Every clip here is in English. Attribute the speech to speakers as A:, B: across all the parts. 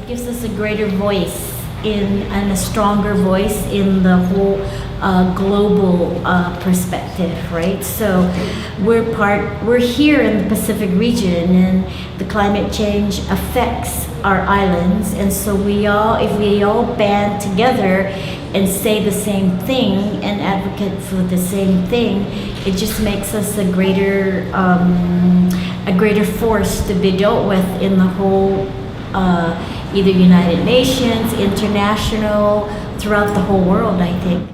A: gives us a greater voice and a stronger voice in the whole global perspective, right? So we're here in the Pacific region, and the climate change affects our islands, and so if we all band together and say the same thing and advocate for the same thing, it just makes us a greater force to be dealt with in the whole either United Nations, international, throughout the whole world, I think.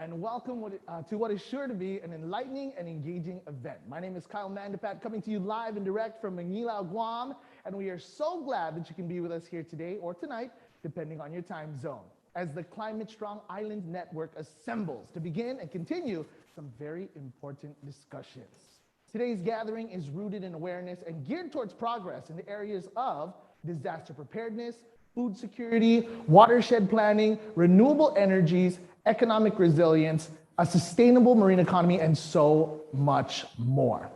B: And welcome to what is sure to be an enlightening and engaging event. My name is Kyle Mandapat, coming to you live and direct from Aleut, Guam, and we are so glad that you can be with us here today or tonight, depending on your time zone, as the Climate Strong Islands Network assembles to begin and continue some very important discussions. Today's gathering is rooted in awareness and geared towards progress in the areas of disaster preparedness, food security, watershed planning, renewable energies, economic resilience, a sustainable marine economy, and so much more.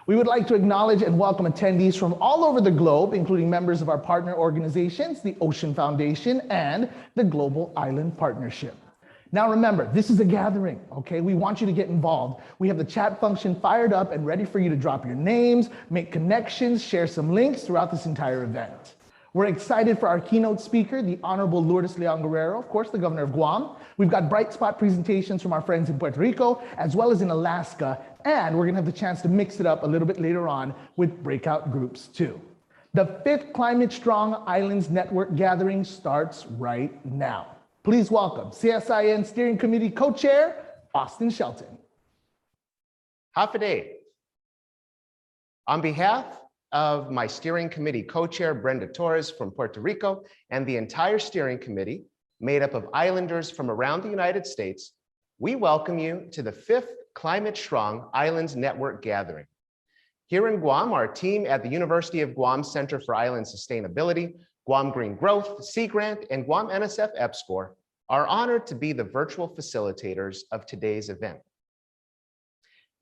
B: We would like to acknowledge and welcome attendees from all over the globe, including members of our partner organizations, the Ocean Foundation and the Global Island Partnership. Now remember, this is a gathering, okay? We want you to get involved. We have the chat function fired up and ready for you to drop your names, make connections, share some links throughout this entire event. We're excited for our keynote speaker, the Honorable Lourdes Leon Guerrero, of course, the Governor of Guam. We've got bright spot presentations from our friends in Puerto Rico, as well as in Alaska, and we're gonna have the chance to mix it up a little bit later on with breakout groups too. The 5th Climate Strong Islands Network gathering starts right now. Please welcome CSIN Steering Committee Co-Chair, Austin Shelton.
C: Hafaday. On behalf of my steering committee co-chair, Brenda Torres from Puerto Rico, and the entire steering committee, made up of islanders from around the United States, we welcome you to the 5th Climate Strong Islands Network gathering. Here in Guam, our team at the University of Guam Center for Island Sustainability, Guam Green Growth, Sea Grant, and Guam NSF EPSCoR are honored to be the virtual facilitators of today's event.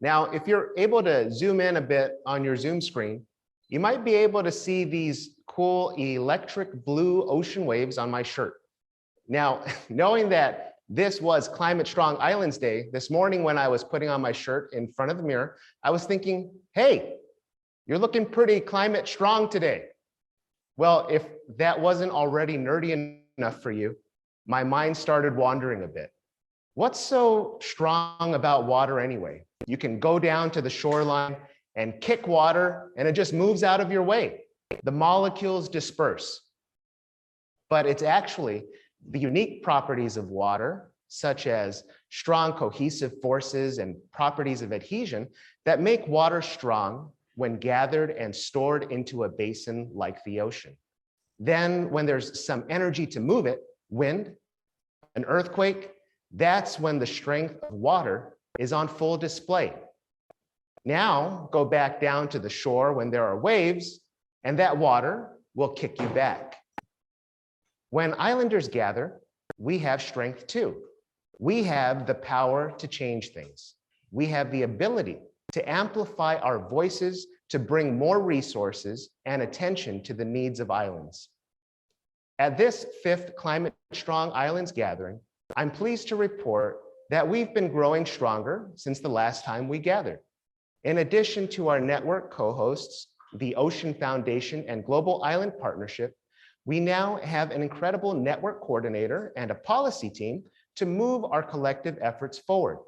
C: Now, if you're able to zoom in a bit on your Zoom screen, you might be able to see these cool electric blue ocean waves on my shirt. Now, knowing that this was Climate Strong Islands Day, this morning when I was putting on my shirt in front of the mirror, I was thinking, hey, you're looking pretty climate strong today. Well, if that wasn't already nerdy enough for you, my mind started wandering a bit. What's so strong about water anyway? You can go down to the shoreline and kick water, and it just moves out of your way. The molecules disperse. But it's actually the unique properties of water, such as strong cohesive forces and properties of adhesion, that make water strong when gathered and stored into a basin like the ocean. Then when there's some energy to move it, wind, an earthquake, that's when the strength of water is on full display. Now, go back down to the shore when there are waves, and that water will kick you back. When islanders gather, we have strength too. We have the power to change things. We have the ability to amplify our voices to bring more resources and attention to the needs of islands. At this 5th Climate Strong Islands gathering, I'm pleased to report that we've been growing stronger since the last time we gathered. In addition to our network co-hosts, the Ocean Foundation and Global Island Partnership, we now have an incredible network coordinator and a policy team to move our collective efforts forward.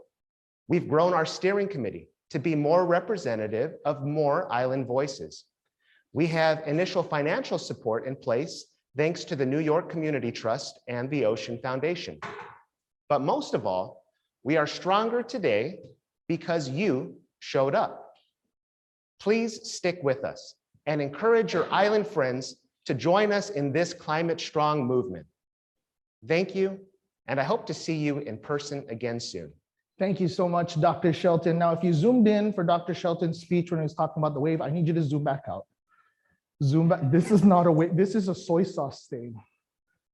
C: We've grown our steering committee to be more representative of more island voices. We have initial financial support in place thanks to the New York Community Trust and the Ocean Foundation. But most of all, we are stronger today because you showed up. Please stick with us and encourage your island friends to join us in this climate strong movement. Thank you, and I hope to see you in person again soon.
B: Thank you so much, Dr. Shelton. Now, if you zoomed in for Dr. Shelton's speech when he was talking about the wave, I need you to zoom back out. Zoom back. This is not a wave. This is a soy sauce stain.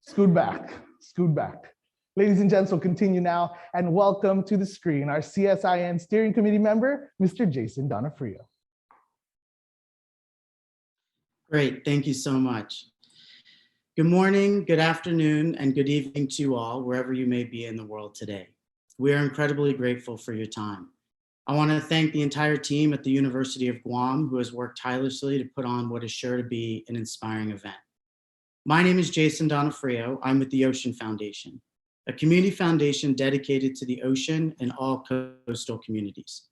B: Scoot back. Scoot back. Ladies and gents, we'll continue now and welcome to the screen our CSIN Steering Committee member, Mr. Jason Donofrio.
D: Great, thank you so much. Good morning, good afternoon, and good evening to you all, wherever you may be in the world today. We are incredibly grateful for your time. I want to thank the entire team at the University of Guam who has worked tirelessly to put on what is sure to be an inspiring event. My name is Jason Donofrio. I'm with the Ocean Foundation, a community foundation dedicated to the ocean and all coastal communities.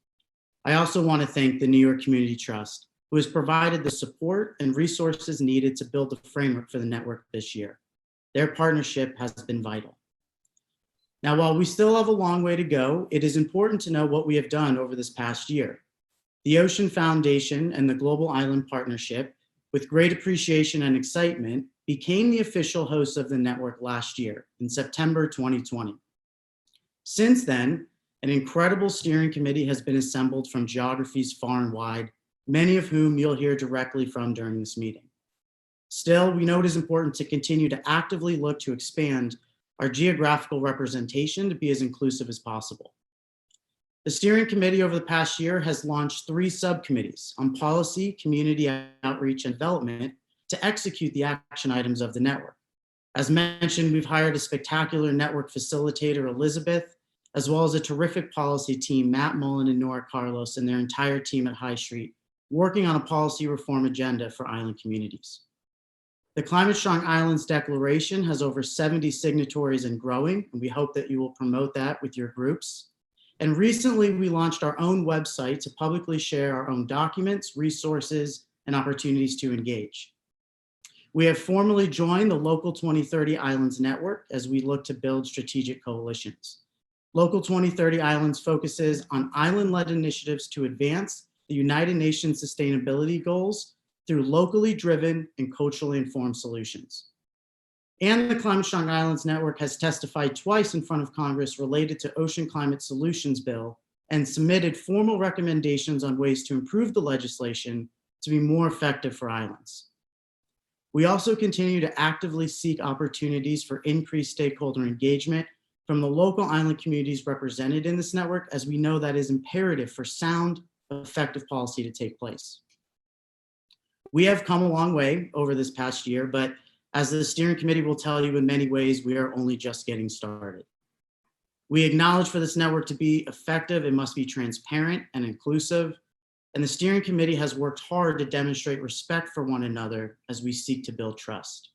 D: I also want to thank the New York Community Trust, who has provided the support and resources needed to build the framework for the network this year. Their partnership has been vital. Now, while we still have a long way to go, it is important to know what we have done over this past year. The Ocean Foundation and the Global Island Partnership, with great appreciation and excitement, became the official host of the network last year in September 2020. Since then, an incredible steering committee has been assembled from geographies far and wide, many of whom you'll hear directly from during this meeting. Still, we know it is important to continue to actively look to expand our geographical representation to be as inclusive as possible. The steering committee over the past year has launched 3 subcommittees on policy, community outreach, and development to execute the action items of the network. As mentioned, we've hired a spectacular network facilitator, Elizabeth, as well as a terrific policy team, Matt Mullen and Nora Carlos, and their entire team at High Street, working on a policy reform agenda for island communities. The Climate Strong Islands Declaration has over 70 signatories and growing, and we hope that you will promote that with your groups. And recently, we launched our own website to publicly share our own documents, resources, and opportunities to engage. We have formally joined the Local 2030 Islands Network as we look to build strategic coalitions. Local 2030 Islands focuses on island-led initiatives to advance the United Nations Sustainability Goals through locally driven and culturally informed solutions. And the Climate Strong Islands Network has testified twice in front of Congress related to Ocean Climate Solutions Bill and submitted formal recommendations on ways to improve the legislation to be more effective for islands. We also continue to actively seek opportunities for increased stakeholder engagement from the local island communities represented in this network, as we know that is imperative for sound, effective policy to take place. We have come a long way over this past year, but as the steering committee will tell you, in many ways, we are only just getting started. We acknowledge for this network to be effective, it must be transparent and inclusive, and the steering committee has worked hard to demonstrate respect for one another as we seek to build trust.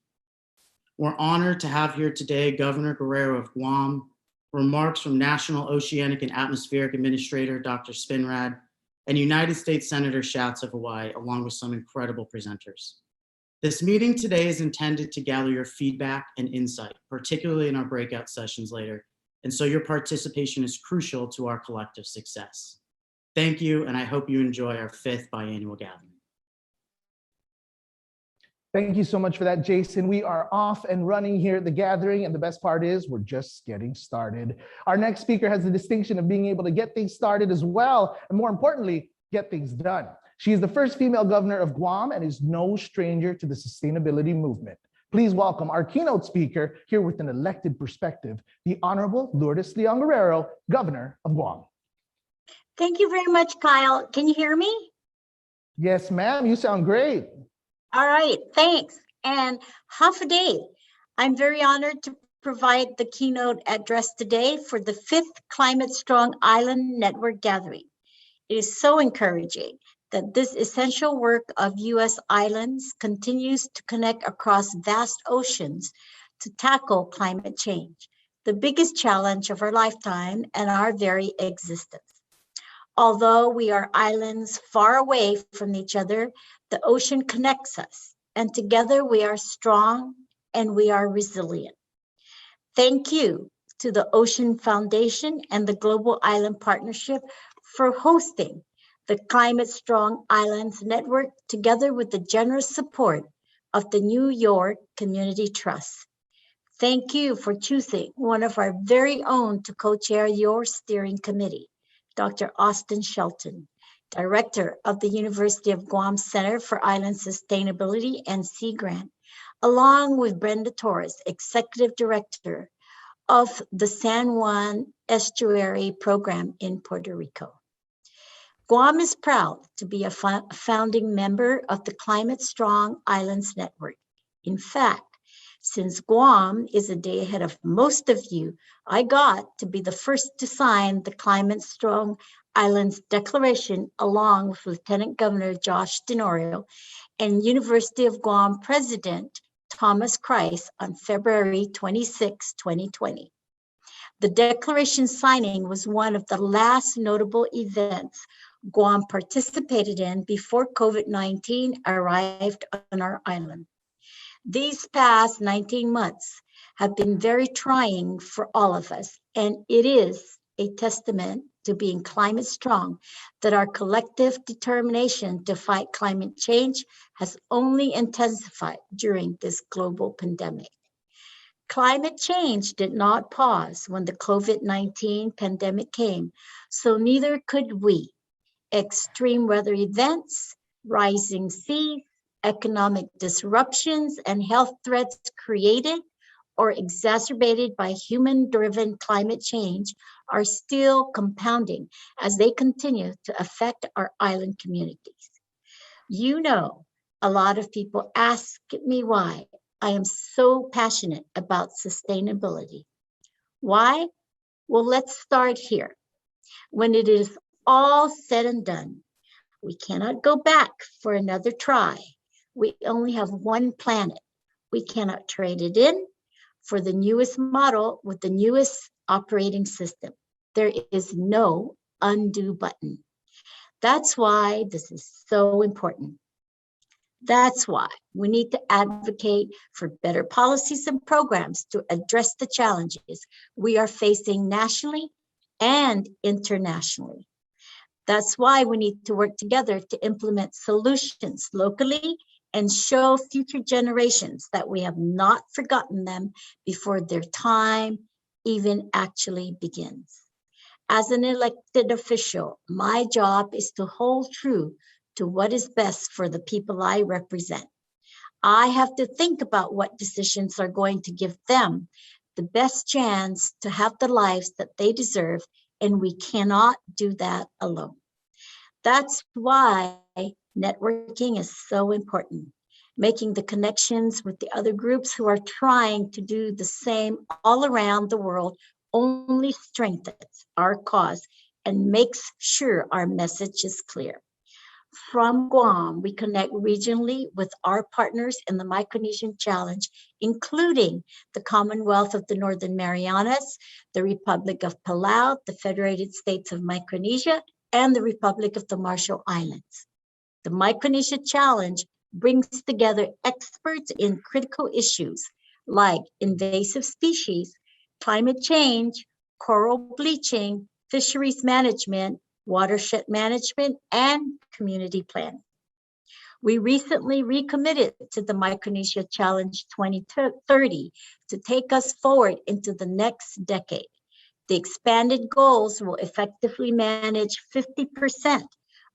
D: We're honored to have here today Governor Guerrero of Guam, remarks from National Oceanic and Atmospheric Administrator Dr. Spinrad, and United States Senator Schatz of Hawaii, along with some incredible presenters. This meeting today is intended to gather your feedback and insight, particularly in our breakout sessions later, and so your participation is crucial to our collective success. Thank you, and I hope you enjoy our 5th biannual gathering.
B: Thank you so much for that, Jason. We are off and running here at the gathering, and the best part is we're just getting started. Our next speaker has the distinction of being able to get things started as well, and more importantly, get things done. She is the first female governor of Guam and is no stranger to the sustainability movement. Please welcome our keynote speaker here with an elected perspective, the Honorable Lourdes Leon Guerrero, Governor of Guam.
E: Thank you very much, Kyle. Can you hear me?
B: Yes, ma'am, you sound great.
E: All right, thanks. And half a day. I'm very honored to provide the keynote address today for the 5th Climate Strong Island Network Gathering. It is so encouraging that this essential work of U.S. islands continues to connect across vast oceans to tackle climate change, the biggest challenge of our lifetime and our very existence. Although we are islands far away from each other, the ocean connects us, and together we are strong and we are resilient. Thank you to the Ocean Foundation and the Global Island Partnership for hosting the Climate Strong Islands Network, together with the generous support of the New York Community Trust. Thank you for choosing one of our very own to co-chair your steering committee, Dr. Austin Shelton, Director of the University of Guam Center for Island Sustainability and Sea Grant, along with Brenda Torres, Executive Director of the San Juan Estuary Program in Puerto Rico. Guam is proud to be a founding member of the Climate Strong Islands Network. In fact, since Guam is a day ahead of most of you, I got to be the first to sign the Climate Strong Islands Declaration along with Lieutenant Governor Josh Denorio and University of Guam President Thomas Christ on February 26, 2020. The declaration signing was one of the last notable events Guam participated in before COVID-19 arrived on our island. These past 19 months have been very trying for all of us, and it is a testament to being climate strong that our collective determination to fight climate change has only intensified during this global pandemic. Climate change did not pause when the COVID-19 pandemic came, so neither could we. Extreme weather events, rising seas, economic disruptions, and health threats created or exacerbated by human-driven climate change are still compounding as they continue to affect our island communities. You know, a lot of people ask me why I am so passionate about sustainability. Why? Well, let's start here. When it is all said and done, we cannot go back for another try. We only have one planet. We cannot trade it in for the newest model with the newest operating system. There is no undo button. That's why this is so important. That's why we need to advocate for better policies and programs to address the challenges we are facing nationally and internationally. That's why we need to work together to implement solutions locally and show future generations that we have not forgotten them before their time even actually begins. As an elected official, my job is to hold true to what is best for the people I represent. I have to think about what decisions are going to give them the best chance to have the lives that they deserve, and we cannot do that alone. That's why networking is so important. Making the connections with the other groups who are trying to do the same all around the world only strengthens our cause and makes sure our message is clear. From Guam, we connect regionally with our partners in the Micronesian Challenge, including the Commonwealth of the Northern Marianas, the Republic of Palau, the Federated States of Micronesia, and the Republic of the Marshall Islands. The Micronesia Challenge brings together experts in critical issues like invasive species, climate change, coral bleaching, fisheries management, watershed management, and community planning. We recently recommitted to the Micronesia Challenge 2030 to take us forward into the next decade. The expanded goals will effectively manage 50%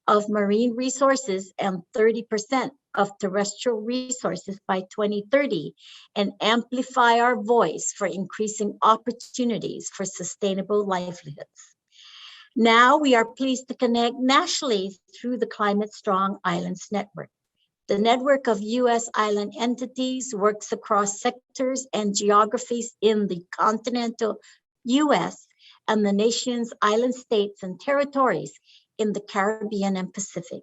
E: of marine resources and 30% of terrestrial resources by 2030 and amplify our voice for increasing opportunities for sustainable livelihoods. Now we are pleased to connect nationally through the Climate Strong Islands Network. The network of U.S. island entities works across sectors and geographies in the continental U.S. and the nation's island states and territories in the Caribbean and Pacific.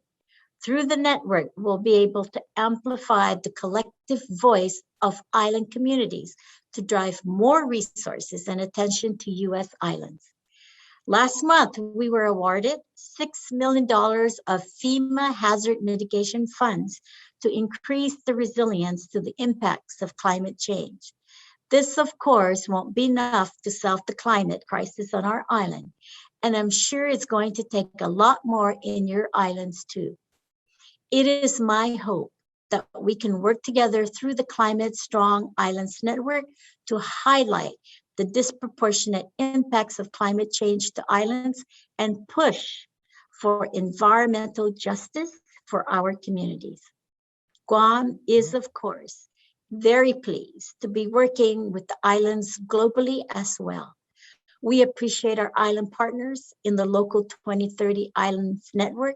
E: Through the network, we'll be able to amplify the collective voice of island communities to drive more resources and attention to U.S. islands. Last month, we were awarded $6 million of FEMA hazard mitigation funds to increase the resilience to the impacts of climate change. This, of course, won't be enough to solve the climate crisis on our island, and I'm sure it's going to take a lot more in your islands too. It is my hope that we can work together through the Climate Strong Islands Network to highlight the disproportionate impacts of climate change to islands and push for environmental justice for our communities. Guam is, of course, very pleased to be working with the islands globally as well. We appreciate our island partners in the Local 2030 Islands Network,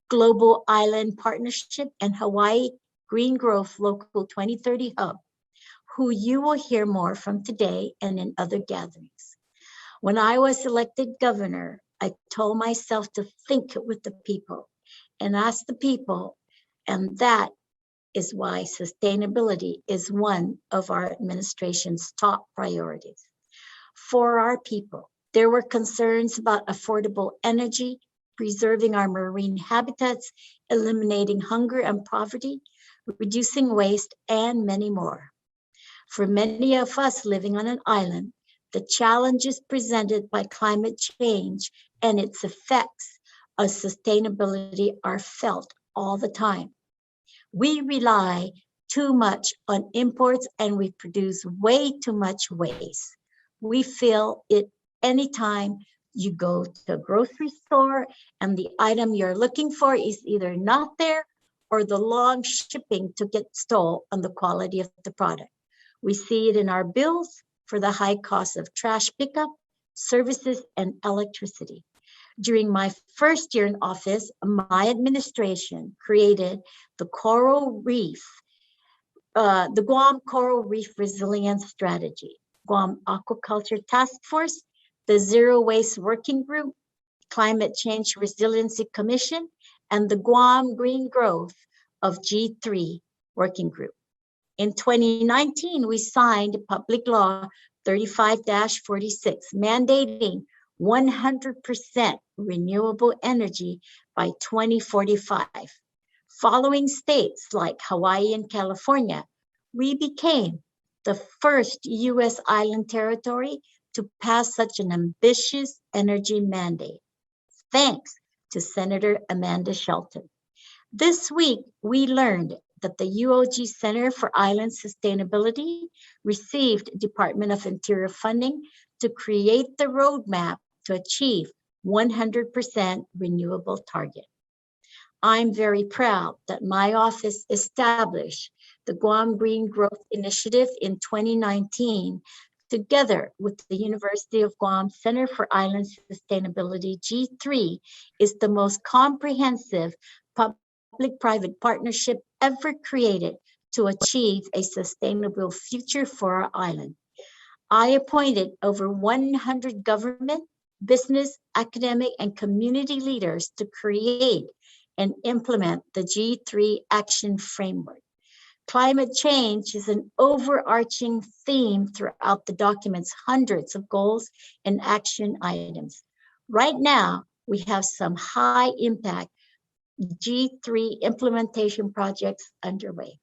E: Global Island Partnership, and Hawaii Green Growth Local 2030 Hub, who you will hear more from today and in other gatherings. When I was elected governor, I told myself to think with the people and ask the people, and that is why sustainability is one of our administration's top priorities. For our people, there were concerns about affordable energy, preserving our marine habitats, eliminating hunger and poverty, reducing waste, and many more. For many of us living on an island, the challenges presented by climate change and its effects of sustainability are felt all the time. We rely too much on imports and we produce way too much waste. We feel it anytime you go to a grocery store and the item you're looking for is either not there or the long shipping to get stole on the quality of the product. We see it in our bills for the high cost of trash pickup, services, and electricity. During my first year in office, my administration created the Guam Coral Reef Resilience Strategy, Guam Aquaculture Task Force, the Zero Waste Working Group, Climate Change Resiliency Commission, and the Guam Green Growth of G3 Working Group. In 2019, we signed Public Law 35-46, mandating 100% renewable energy by 2045. Following states like Hawaii and California, we became the first U.S. island territory to pass such an ambitious energy mandate, thanks to Senator Amanda Shelton. This week, we learned that the UOG Center for Island Sustainability received Department of Interior funding to create the roadmap to achieve 100% renewable target. I'm very proud that my office established the Guam Green Growth Initiative in 2019, together with the University of Guam Center for Island Sustainability. G3 is the most comprehensive public-private partnership ever created to achieve a sustainable future for our island. I appointed over 100 government, business, academic, and community leaders to create and implement the G3 Action Framework. Climate change is an overarching theme throughout the document's hundreds of goals and action items. Right now, we have some high impact G3 implementation projects underway.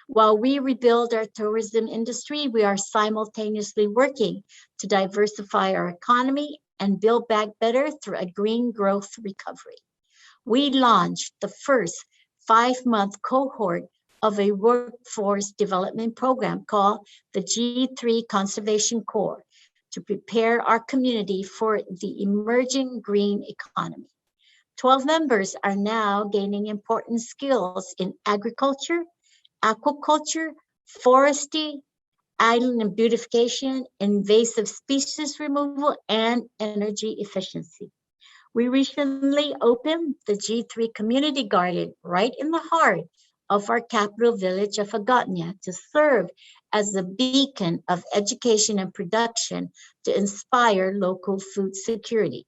E: While we rebuild our tourism industry, we are simultaneously working to diversify our economy and build back better through a green growth recovery. We launched the first 5-month cohort of a workforce development program called the G3 Conservation Corps to prepare our community for the emerging green economy. 12 members are now gaining important skills in agriculture, aquaculture, forestry, island beautification, invasive species removal, and energy efficiency. We recently opened the G3 Community Garden right in the heart of our capital village of Agatna to serve as a beacon of education and production to inspire local food security.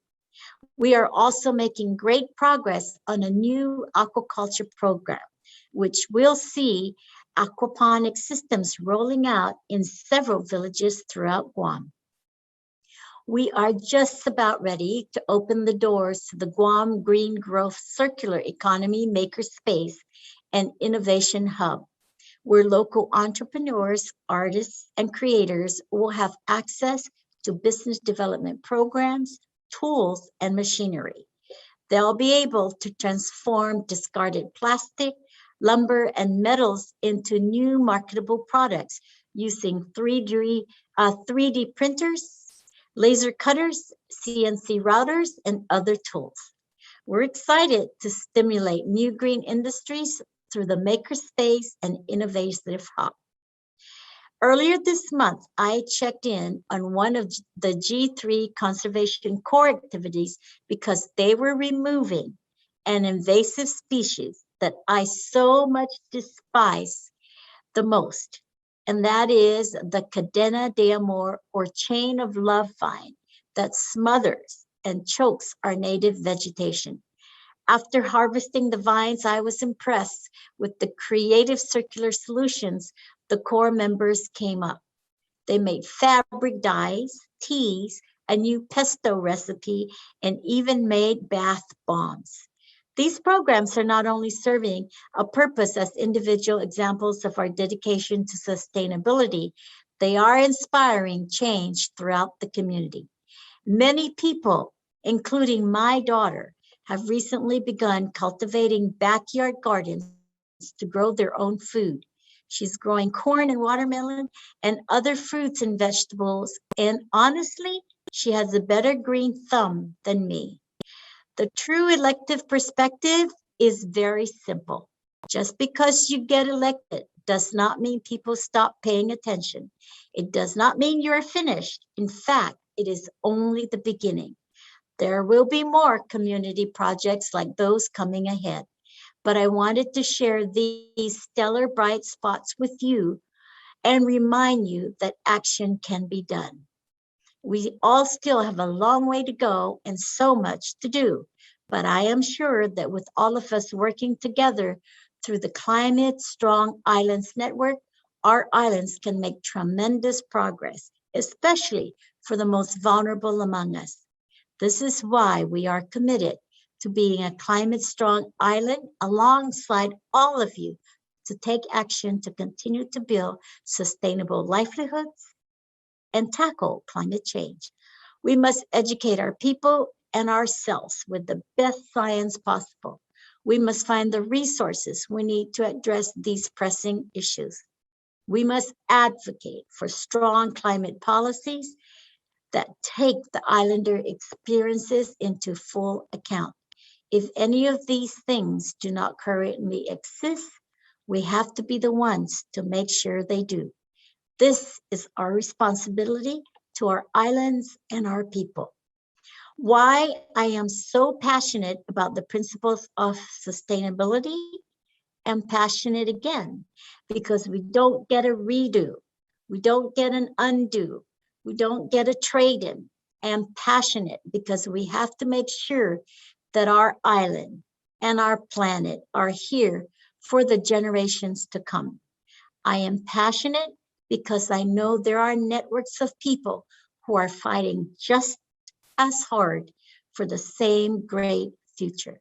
E: We are also making great progress on a new aquaculture program, which will see aquaponic systems rolling out in several villages throughout Guam. We are just about ready to open the doors to the Guam Green Growth Circular Economy Makerspace and Innovation Hub, where local entrepreneurs, artists, and creators will have access to business development programs, tools, and machinery. They'll be able to transform discarded plastic, lumber, and metals into new marketable products using 3D printers, laser cutters, CNC routers, and other tools. We're excited to stimulate new green industries through the Makerspace and Innovative Hub. Earlier this month, I checked in on one of the G3 Conservation Corps activities because they were removing an invasive species that I so much despise the most, and that is the cadena de amor, or chain of love vine, that smothers and chokes our native vegetation. After harvesting the vines, I was impressed with the creative circular solutions the Corps members came up. They made fabric dyes, teas, a new pesto recipe, and even made bath bombs. These programs are not only serving a purpose as individual examples of our dedication to sustainability, they are inspiring change throughout the community. Many people, including my daughter, have recently begun cultivating backyard gardens to grow their own food. She's growing corn and watermelon and other fruits and vegetables, and honestly, she has a better green thumb than me. The true elective perspective is very simple. Just because you get elected does not mean people stop paying attention. It does not mean you're finished. In fact, it is only the beginning. There will be more community projects like those coming ahead, but I wanted to share these stellar bright spots with you and remind you that action can be done. We all still have a long way to go and so much to do, but I am sure that with all of us working together through the Climate Strong Islands Network, our islands can make tremendous progress, especially for the most vulnerable among us. This is why we are committed to being a climate strong island alongside all of you to take action to continue to build sustainable livelihoods and tackle climate change. We must educate our people and ourselves with the best science possible. We must find the resources we need to address these pressing issues. We must advocate for strong climate policies that take the islander experiences into full account. If any of these things do not currently exist, we have to be the ones to make sure they do. This is our responsibility to our islands and our people. Why I am so passionate about the principles of sustainability? I'm passionate again because we don't get a redo. We don't get an undo. We don't get a trade-in. I am passionate because we have to make sure that our island and our planet are here for the generations to come. I am passionate because I know there are networks of people who are fighting just as hard for the same great future.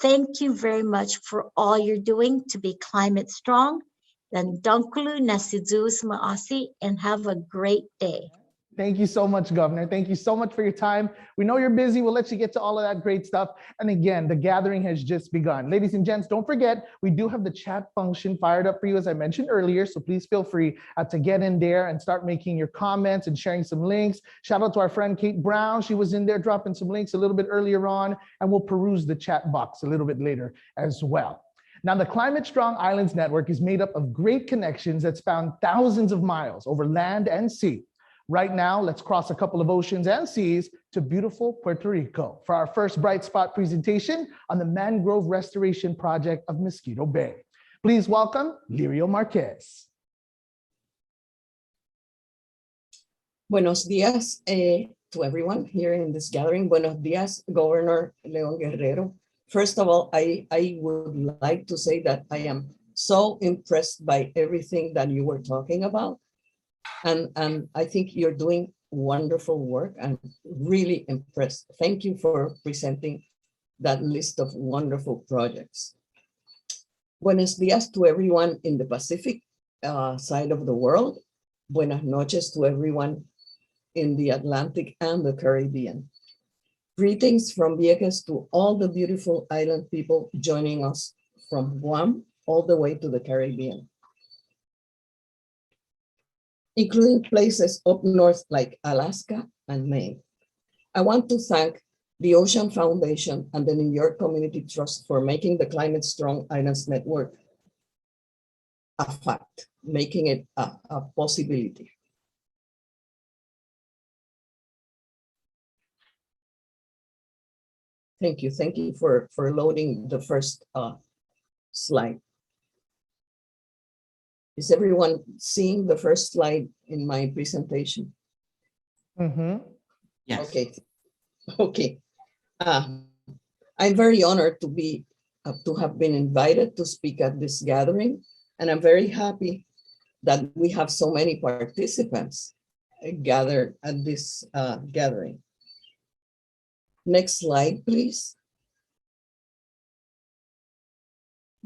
E: Thank you very much for all you're doing to be climate strong. Then Dankulu Nasidus Maasi, and have a great day.
B: Thank you so much, Governor. Thank you so much for your time. We know you're busy. We'll let you get to all of that great stuff. And again, the gathering has just begun. Ladies and gents, don't forget, we do have the chat function fired up for you, as I mentioned earlier. So please feel free to get in there and start making your comments and sharing some links. Shout out to our friend Kate Brown. She was in there dropping some links a little bit earlier on, and we'll peruse the chat box a little bit later as well. Now, the Climate Strong Islands Network is made up of great connections that span thousands of miles over land and sea. Right now, let's cross a couple of oceans and seas to beautiful Puerto Rico for our first Bright Spot presentation on the mangrove restoration project of Mosquito Bay. Please welcome Lirio Marquez.
F: Buenos días to everyone here in this gathering. Buenos días, Governor Leon Guerrero. First of all, I would like to say that I am so impressed by everything that you were talking about. And I think you're doing wonderful work. I'm really impressed. Thank you for presenting that list of wonderful projects. Buenos dias to everyone in the Pacific side of the world. Buenas noches to everyone in the Atlantic and the Caribbean. Greetings from Vieques to all the beautiful island people joining us from Guam all the way to the Caribbean, including places up north like Alaska and Maine. I want to thank the Ocean Foundation and the New York Community Trust for making the Climate Strong Islands Network a fact, making it a possibility. Thank you for loading the first slide. Is everyone seeing the first slide in my presentation?
D: Yes.
F: Okay. I'm very honored to have been invited to speak at this gathering, and I'm very happy that we have so many participants gathered at this gathering. Next slide, please.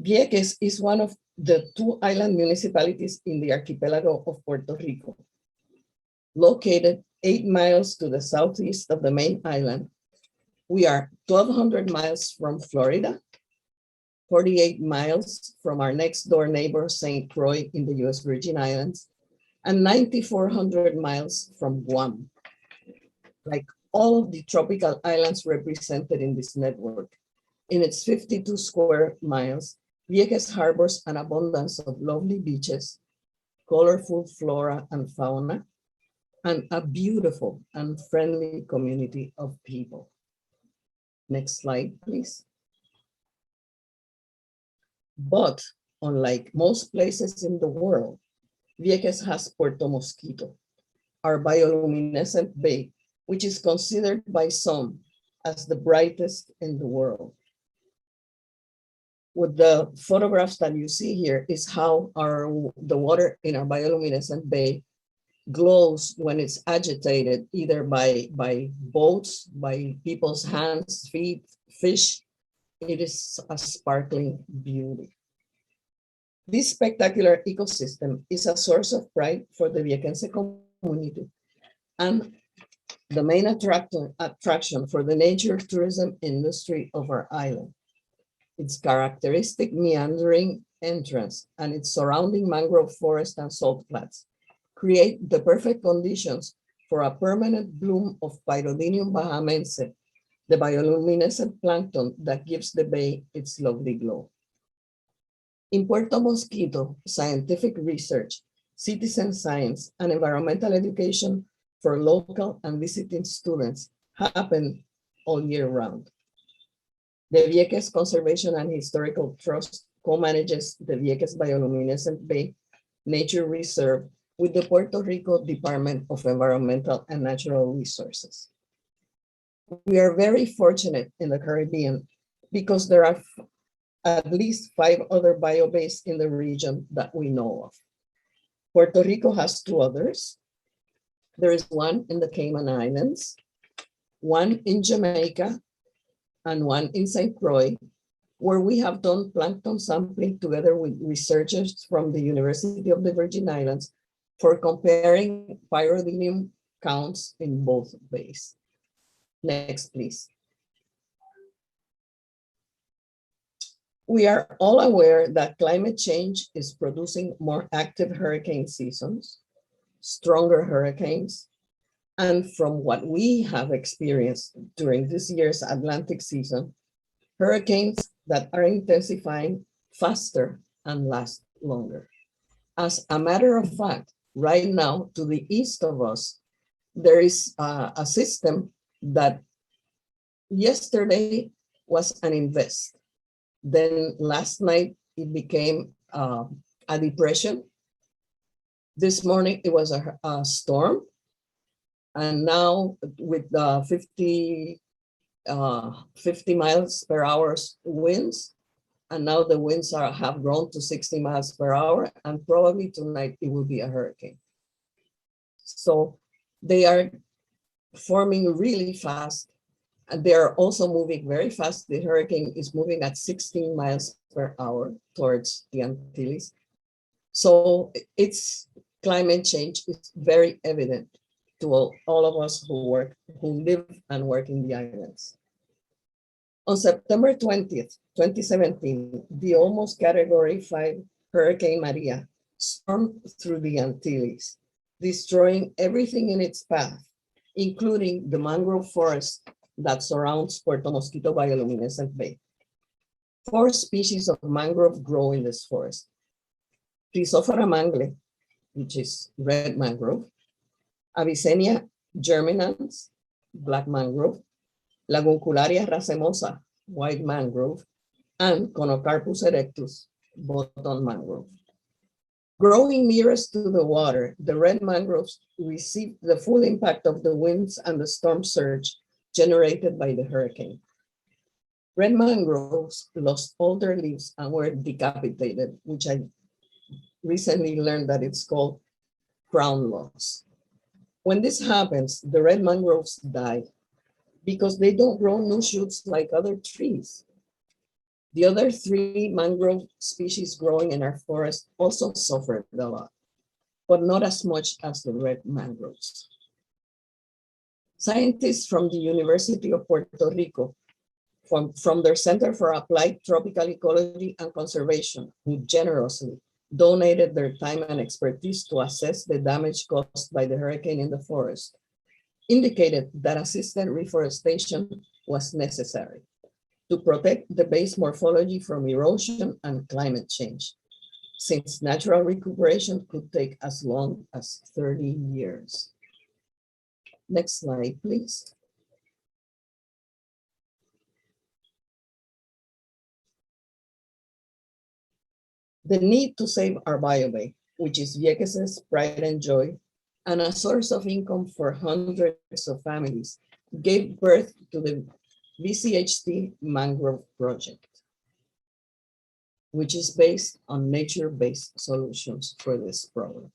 F: Vieques is one of the 2 island municipalities in the archipelago of Puerto Rico. Located 8 miles to the southeast of the main island, we are 1,200 miles from Florida, 48 miles from our next door neighbor, St. Croix in the US Virgin Islands, and 9,400 miles from Guam. Like all of the tropical islands represented in this network, in its 52 square miles, Vieques harbors an abundance of lovely beaches, colorful flora and fauna, and a beautiful and friendly community of people. Next slide, please. But unlike most places in the world, Vieques has Puerto Mosquito, our bioluminescent bay, which is considered by some as the brightest in the world. With the photographs that you see here is how the water in our bioluminescent bay glows when it's agitated, either by boats, by people's hands, feet, fish. It is a sparkling beauty. This spectacular ecosystem is a source of pride for the Viequense community and the main attraction for the nature tourism industry of our island. Its characteristic meandering entrance and its surrounding mangrove forest and salt flats create the perfect conditions for a permanent bloom of Pyrrhodinium bahamense, the bioluminescent plankton that gives the bay its lovely glow. In Puerto Mosquito, scientific research, citizen science, and environmental education for local and visiting students happen all year round. The Vieques Conservation and Historical Trust co-manages the Vieques Bioluminescent Bay Nature Reserve with the Puerto Rico Department of Environmental and Natural Resources. We are very fortunate in the Caribbean because there are at least 5 other biobays in the region that we know of. Puerto Rico has 2 others. There is one in the Cayman Islands, one in Jamaica, and one in St. Croix, where we have done plankton sampling together with researchers from the University of the Virgin Islands for comparing pyrrhodinium counts in both bays. Next, please. We are all aware that climate change is producing more active hurricane seasons, stronger hurricanes, and from what we have experienced during this year's Atlantic season, hurricanes that are intensifying faster and last longer. As a matter of fact, right now to the east of us, there is a system that yesterday was an invest. Then last night it became a depression. This morning it was a storm. And now with 50 miles per hour winds, and now the winds have grown to 60 miles per hour, and probably tonight it will be a hurricane. So They are forming really fast, and they are also moving very fast. The hurricane is moving at 16 miles per hour towards the Antilles. So it's climate change is very evident to all of us who live and work in the islands. On September 20th, 2017, the almost Category 5 Hurricane Maria stormed through the Antilles, destroying everything in its path, including the mangrove forest that surrounds Puerto Mosquito bioluminescent bay. 4 species of mangrove grow in this forest. Chrysophora mangle, which is red mangrove, Avicennia germinans, black mangrove, Laguncularia racemosa, white mangrove, and Conocarpus erectus, bottom mangrove. Growing nearest to the water, the red mangroves received the full impact of the winds and the storm surge generated by the hurricane. Red mangroves lost all their leaves and were decapitated, which I recently learned that it's called crown loss. When this happens, the red mangroves die because they don't grow new shoots like other trees. The other 3 mangrove species growing in our forest also suffered a lot, but not as much as the red mangroves. Scientists from the University of Puerto Rico, from their Center for Applied Tropical Ecology and Conservation, who generously donated their time and expertise to assess the damage caused by the hurricane in the forest, indicated that assisted reforestation was necessary to protect the base morphology from erosion and climate change, since natural recuperation could take as long as 30 years. Next slide, please. The need to save our biobay, which is Vieques' pride and joy, and a source of income for hundreds of families, gave birth to the VCHT Mangrove Project, which is based on nature-based solutions for this problem.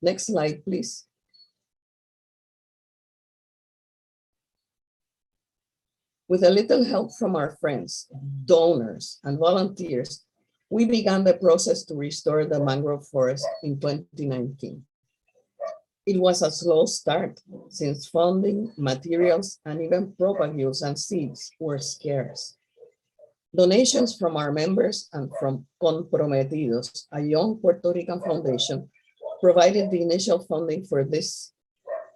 F: Next slide, please. With a little help from our friends, donors, and volunteers, we began the process to restore the mangrove forest in 2019. It was a slow start since funding, materials, and even propagules and seeds were scarce. Donations from our members and from Comprometidos, a young Puerto Rican foundation, provided the initial funding for this,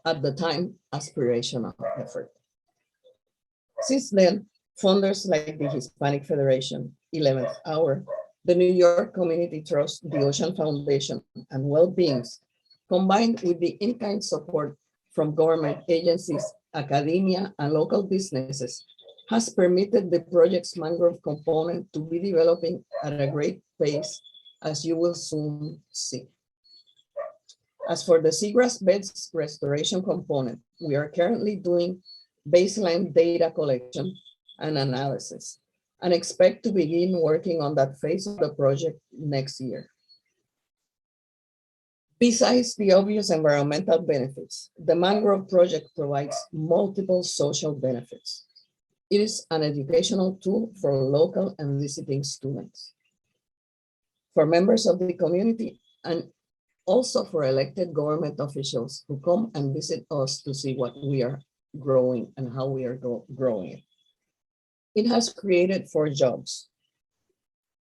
F: at the time, aspirational effort. Since then, funders like the Hispanic Federation, 11th Hour, the New York Community Trust, the Ocean Foundation, and Well-Beings, combined with the in-kind support from government agencies, academia, and local businesses, has permitted the project's mangrove component to be developing at a great pace, as you will soon see. As for the seagrass beds restoration component, we are currently doing baseline data collection and analysis, and expect to begin working on that phase of the project next year. Besides the obvious environmental benefits, the mangrove project provides multiple social benefits. It is an educational tool for local and visiting students, for members of the community, and also for elected government officials who come and visit us to see what we are growing and how we are growing it. It has created 4 jobs.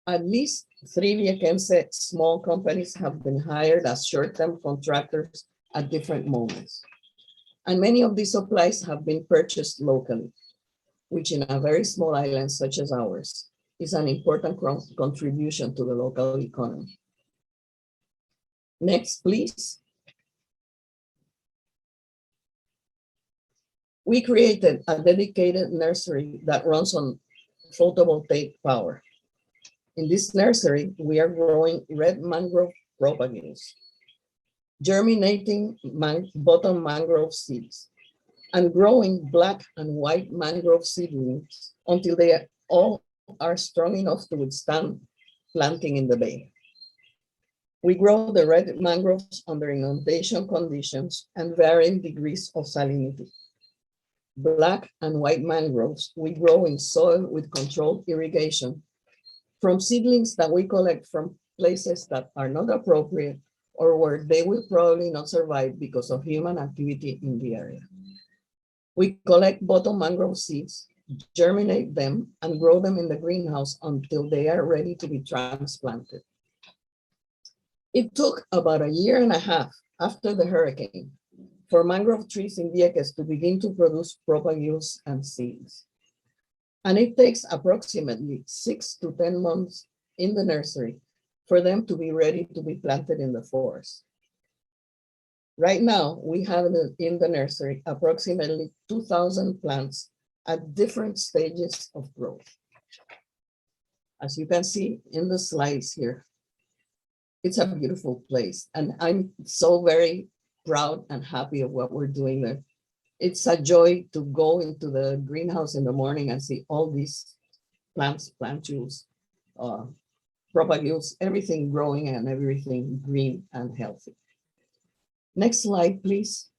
F: At least 3 Viequense small companies have been hired as short-term contractors at different moments. And many of these supplies have been purchased locally, which in a very small island such as ours is an important contribution to the local economy. Next, please. We created a dedicated nursery that runs on photovoltaic power. In this nursery, we are growing red mangrove propagules, germinating bottom mangrove seeds, and growing black and white mangrove seedlings until they all are strong enough to withstand planting in the bay. We grow the red mangroves under inundation conditions and varying degrees of salinity. Black and white mangroves we grow in soil with controlled irrigation from seedlings that we collect from places that are not appropriate or where they will probably not survive because of human activity in the area. We collect bottom mangrove seeds, germinate them, and grow them in the greenhouse until they are ready to be transplanted. It took about a year and a half after the hurricane for mangrove trees in Vieques to begin to produce propagules and seeds. And it takes approximately 6 to 10 months in the nursery for them to be ready to be planted in the forest. Right now, we have in the nursery approximately 2,000 plants at different stages of growth. As you can see in the slides here, it's a beautiful place. And I'm so very proud and happy of what we're doing there. It's a joy to go into the greenhouse in the morning and see all these plants, plantules, propagules, everything growing and everything green and healthy. Next slide, please.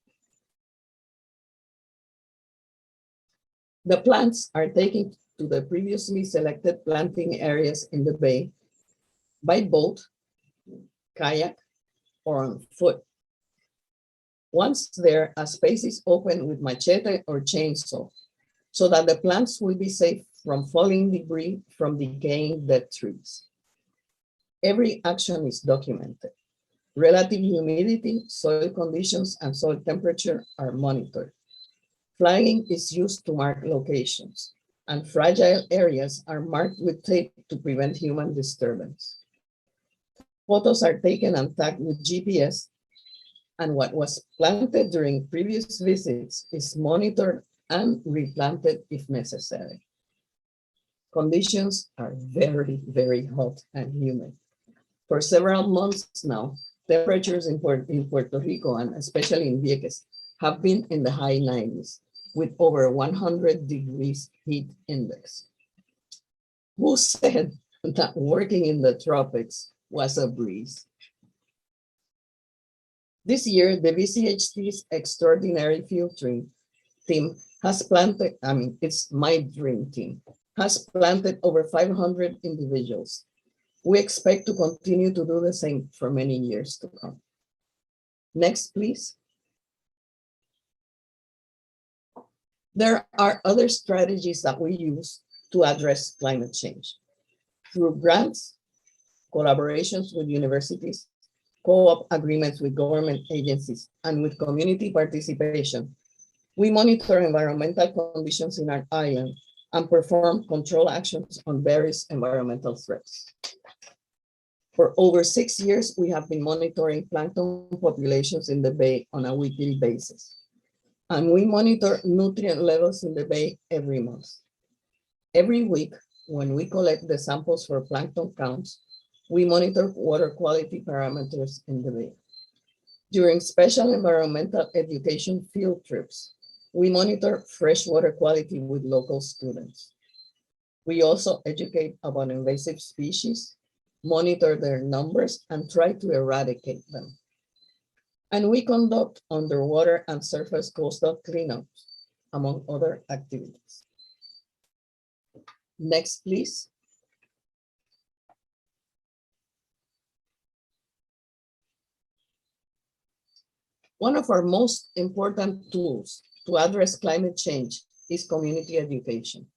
F: The plants are taken to the previously selected planting areas in the bay by boat, kayak, or on foot. Once there, a space is opened with machete or chainsaw so that the plants will be safe from falling debris from decaying dead trees. Every action is documented. Relative humidity, soil conditions, and soil temperature are monitored. Flagging is used to mark locations, and fragile areas are marked with tape to prevent human disturbance. Photos are taken and tagged with GPS, and what was planted during previous visits is monitored and replanted if necessary. Conditions are very, very hot and humid. For several months now, temperatures in Puerto Rico, and especially in Vieques, have been in the high 90s, with over 100 degrees heat index. Who said that working in the tropics was a breeze? This year, the VCHT's extraordinary field team has planted, it's my dream team, has planted over 500 individuals. We expect to continue to do the same for many years to come. Next, please. There are other strategies that we use to address climate change. Through grants, collaborations with universities, co-op agreements with government agencies, and with community participation, we monitor environmental conditions in our island and perform control actions on various environmental threats. For over 6 years, we have been monitoring plankton populations in the bay on a weekly basis. And we monitor nutrient levels in the bay every month. Every week, when we collect the samples for plankton counts, we monitor water quality parameters in the bay. During special environmental education field trips, we monitor freshwater quality with local students. We also educate about invasive species, monitor their numbers, and try to eradicate them. And we conduct underwater and surface coastal cleanups, among other activities. Next, please. One of our most important tools to address climate change is community education.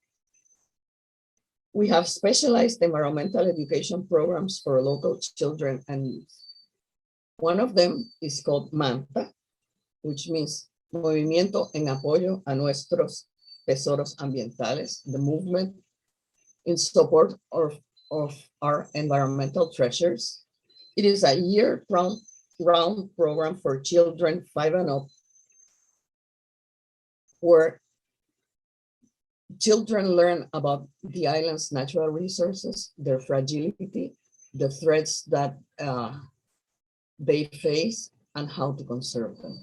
F: We have specialized environmental education programs for local children and youth. One of them is called MANTA, which means Movimiento en Apoyo a Nuestros Tesoros Ambientales, the movement in support of our environmental treasures. It is a year-round program for children 5 and up, where children learn about the island's natural resources, their fragility, the threats that they face, and how to conserve them.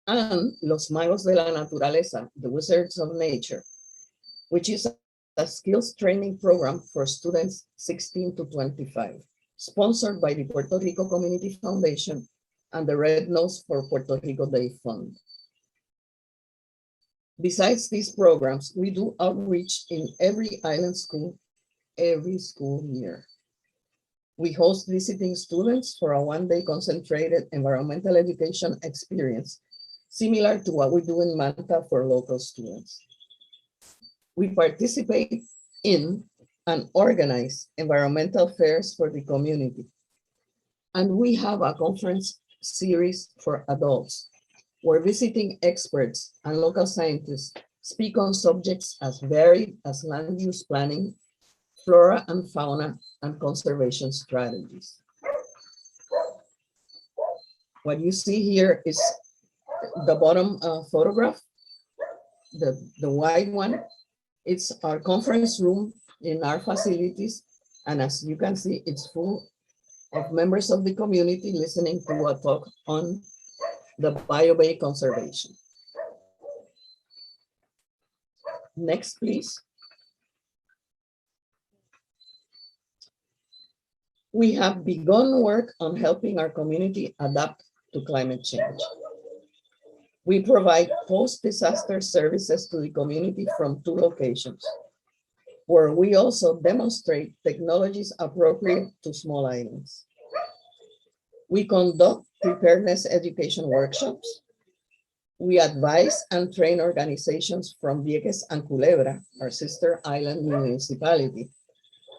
F: And Los Magos de la Naturaleza, the Wizards of Nature, which is a skills training program for students 16 to 25. sponsored by the Puerto Rico Community Foundation and the Red Nose for Puerto Rico Day Fund. Besides these programs, we do outreach in every island school, every school year. We host visiting students for a one-day concentrated environmental education experience, similar to what we do in Manta for local students. We participate in and organize environmental fairs for the community. And we have a conference series for adults, where visiting experts and local scientists speak on subjects as varied as land use planning, flora and fauna, and conservation strategies. What you see here is the bottom photograph, the white one. It's our conference room in our facilities. And as you can see, it's full of members of the community listening to a talk on the BioBay conservation. Next, please. We have begun work on helping our community adapt to climate change. We provide post-disaster services to the community from 2 locations, where we also demonstrate technologies appropriate to small islands. We conduct preparedness education workshops. We advise and train organizations from Vieques and Culebra, our sister island municipality.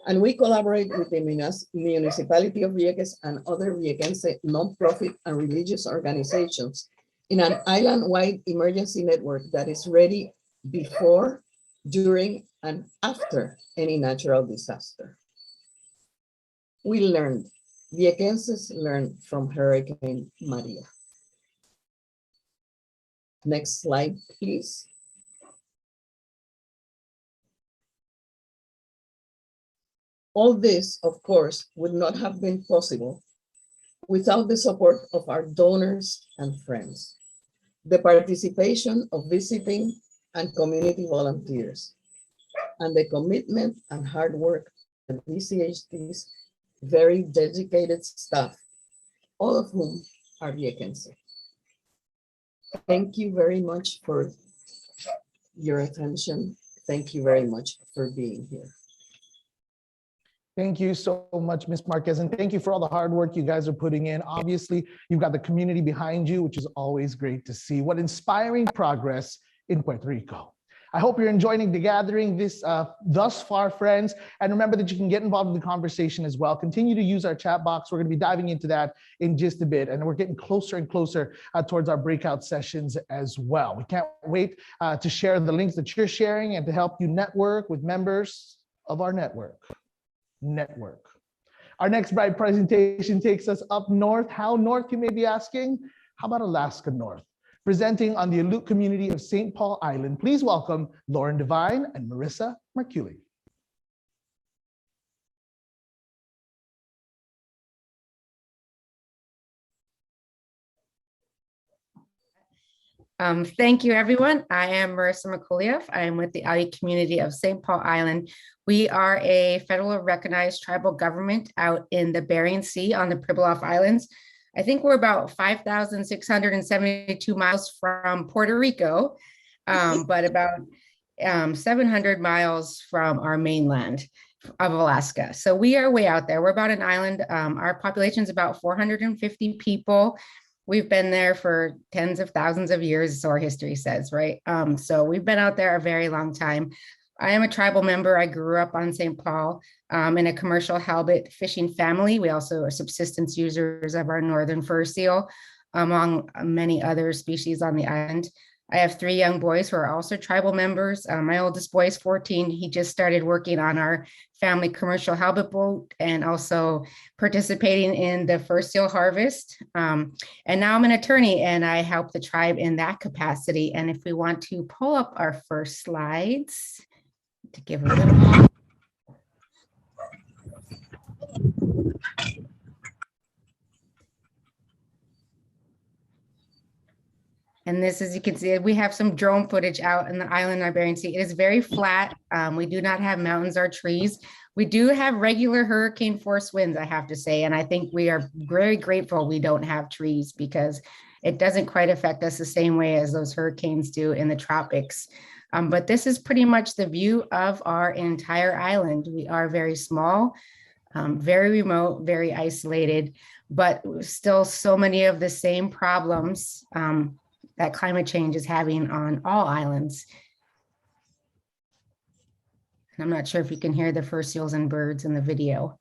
F: And we collaborate with the municipality of Vieques and other Viequense nonprofit and religious organizations in an island-wide emergency network that is ready before, during, and after any natural disaster. We learned, Viequenses learned from Hurricane Maria. Next slide, please. All this, of course, would not have been possible without the support of our donors and friends, the participation of visiting and community volunteers, and the commitment and hard work of DCHT's very dedicated staff, all of whom are Viequense. Thank you very much for your attention. Thank you very much for being here.
B: Thank you so much, Ms. Marquez, and thank you for all the hard work you guys are putting in. Obviously, you've got the community behind you, which is always great to see. What inspiring progress in Puerto Rico. I hope you're enjoying the gathering thus far, friends. And remember that you can get involved in the conversation as well. Continue to use our chat box. We're going to be diving into that in just a bit. And we're getting closer and closer towards our breakout sessions as well. We can't wait to share the links that you're sharing and to help you network with members of our network. Our next bright presentation takes us up north. How north, you may be asking? How about Alaska North? Presenting on the Aleut Community of St. Paul Island, please welcome Lauren Devine and Marissa Merculi.
G: Thank you, everyone. I am Marissa Merculi. I am with the Aleut Community of St. Paul Island. We are a federally recognized tribal government out in the Bering Sea on the Pribilof Islands. I think we're about 5,672 miles from Puerto Rico, but about 700 miles from our mainland of Alaska. So we are way out there. We're about an island. Our population is about 450 people. We've been there for tens of thousands of years, so our history says, right? So we've been out there a very long time. I am a tribal member. I grew up on St. Paul in a commercial halibut fishing family. We also are subsistence users of our northern fur seal, among many other species on the island. I have 3 young boys who are also tribal members. My oldest boy is 14. He just started working on our family commercial halibut boat and also participating in the fur seal harvest. And now I'm an attorney and I help the tribe in that capacity. And if we want to pull up our first slides to give a little. And this, as you can see, we have some drone footage out in the island of Bering Sea. It is very flat. We do not have mountains or trees. We do have regular hurricane force winds, I have to say. And I think we are very grateful we don't have trees because it doesn't quite affect us the same way as those hurricanes do in the tropics. But this is pretty much the view of our entire island. We are very small, very remote, very isolated, but still so many of the same problems that climate change is having on all islands. And I'm not sure if you can hear the fur seals and birds in the video.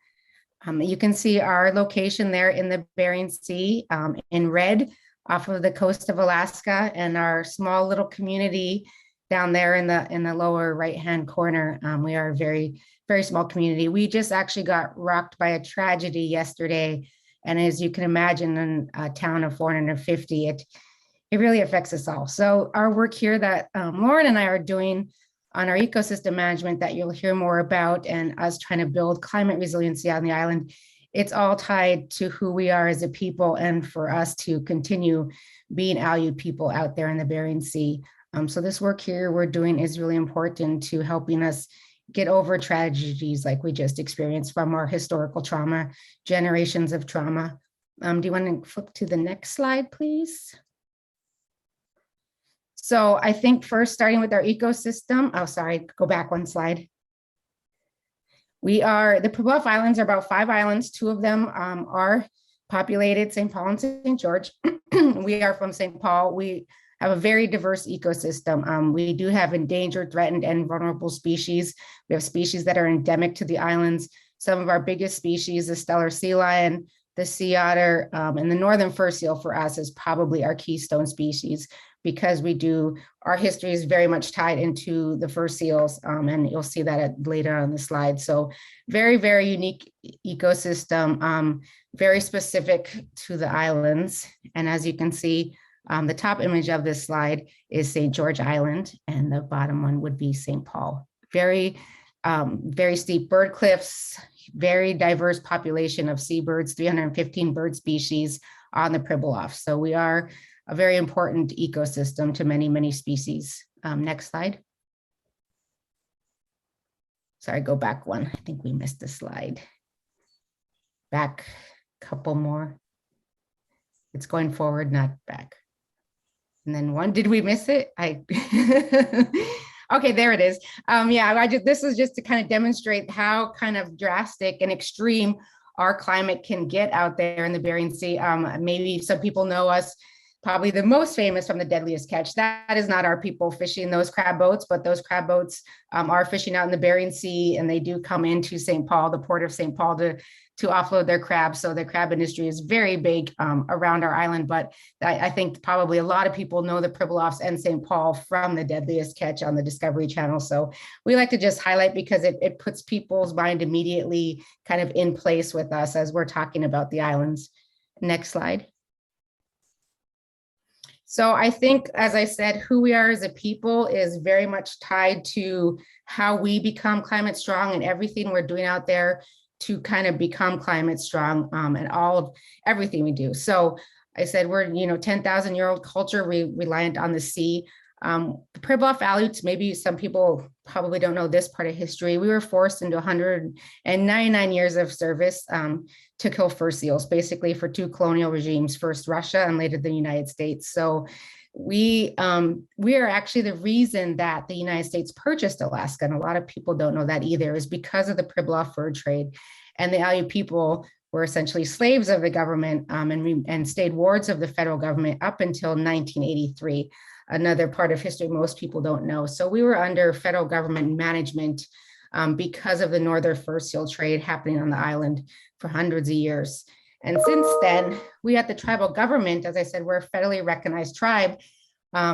G: You can see our location there in the Bering Sea in red off of the coast of Alaska, and our small little community down there in the lower right-hand corner. We are a very, very small community. We just actually got rocked by a tragedy yesterday. And as you can imagine, in a town of 450, it really affects us all. So our work here that Lauren and I are doing on our ecosystem management that you'll hear more about, and us trying to build climate resiliency on the island, it's all tied to who we are as a people, and for us to continue being Aleut people out there in the Bering Sea. So this work here we're doing is really important to helping us get over tragedies like we just experienced from our historical trauma, generations of trauma. Do you want to flip to the next slide, please? So I think first, starting with our ecosystem, oh, sorry, go back one slide. The Pribilof Islands are about 5 islands. 2 of them are populated, St. Paul and St. George. We are from St. Paul. We have a very diverse ecosystem. We do have endangered, threatened, and vulnerable species. We have species that are endemic to the islands. Some of our biggest species, the stellar sea lion, the sea otter, and the northern fur seal for us is probably our keystone species, because our history is very much tied into the fur seals, and you'll see that later on the slide. So very, very unique ecosystem, very specific to the islands. And as you can see, the top image of this slide is St. George Island, and the bottom one would be St. Paul. Very, very steep bird cliffs, very diverse population of seabirds, 315 bird species on the Pribilof. So we are a very important ecosystem to many, many species. Next slide. Sorry, go back one. I think we missed the slide. Back a couple more. It's going forward, not back. And then one, did we miss it? Okay, there it is. Yeah, this is just to kind of demonstrate how kind of drastic and extreme our climate can get out there in the Bering Sea. Maybe some people know us, probably the most famous from the Deadliest Catch. That is not our people fishing those crab boats, but those crab boats are fishing out in the Bering Sea, and they do come into St. Paul, the port of St. Paul, to offload their crabs. So the crab industry is very big around our island, but I think probably a lot of people know the Pribilofs and St. Paul from the Deadliest Catch on the Discovery Channel. So we like to just highlight because it puts people's mind immediately kind of in place with us as we're talking about the islands. Next slide. So I think, as I said, who we are as a people is very much tied to how we become climate strong, and everything we're doing out there to kind of become climate strong, and everything we do. So I said, we're, 10,000-year-old culture, reliant on the sea. The Pribilof Aleuts, maybe some people probably don't know this part of history. We were forced into 199 years of service to kill fur seals, basically for 2 colonial regimes, first Russia and later the United States. So we are actually the reason that the United States purchased Alaska, and a lot of people don't know that either, is because of the Pribilof fur trade. And the Aleut people were essentially slaves of the government and stayed wards of the federal government up until 1983. Another part of history most people don't know. So we were under federal government management because of the northern fur seal trade happening on the island for hundreds of years. And since then, we at the tribal government, as I said, we're a federally recognized tribe,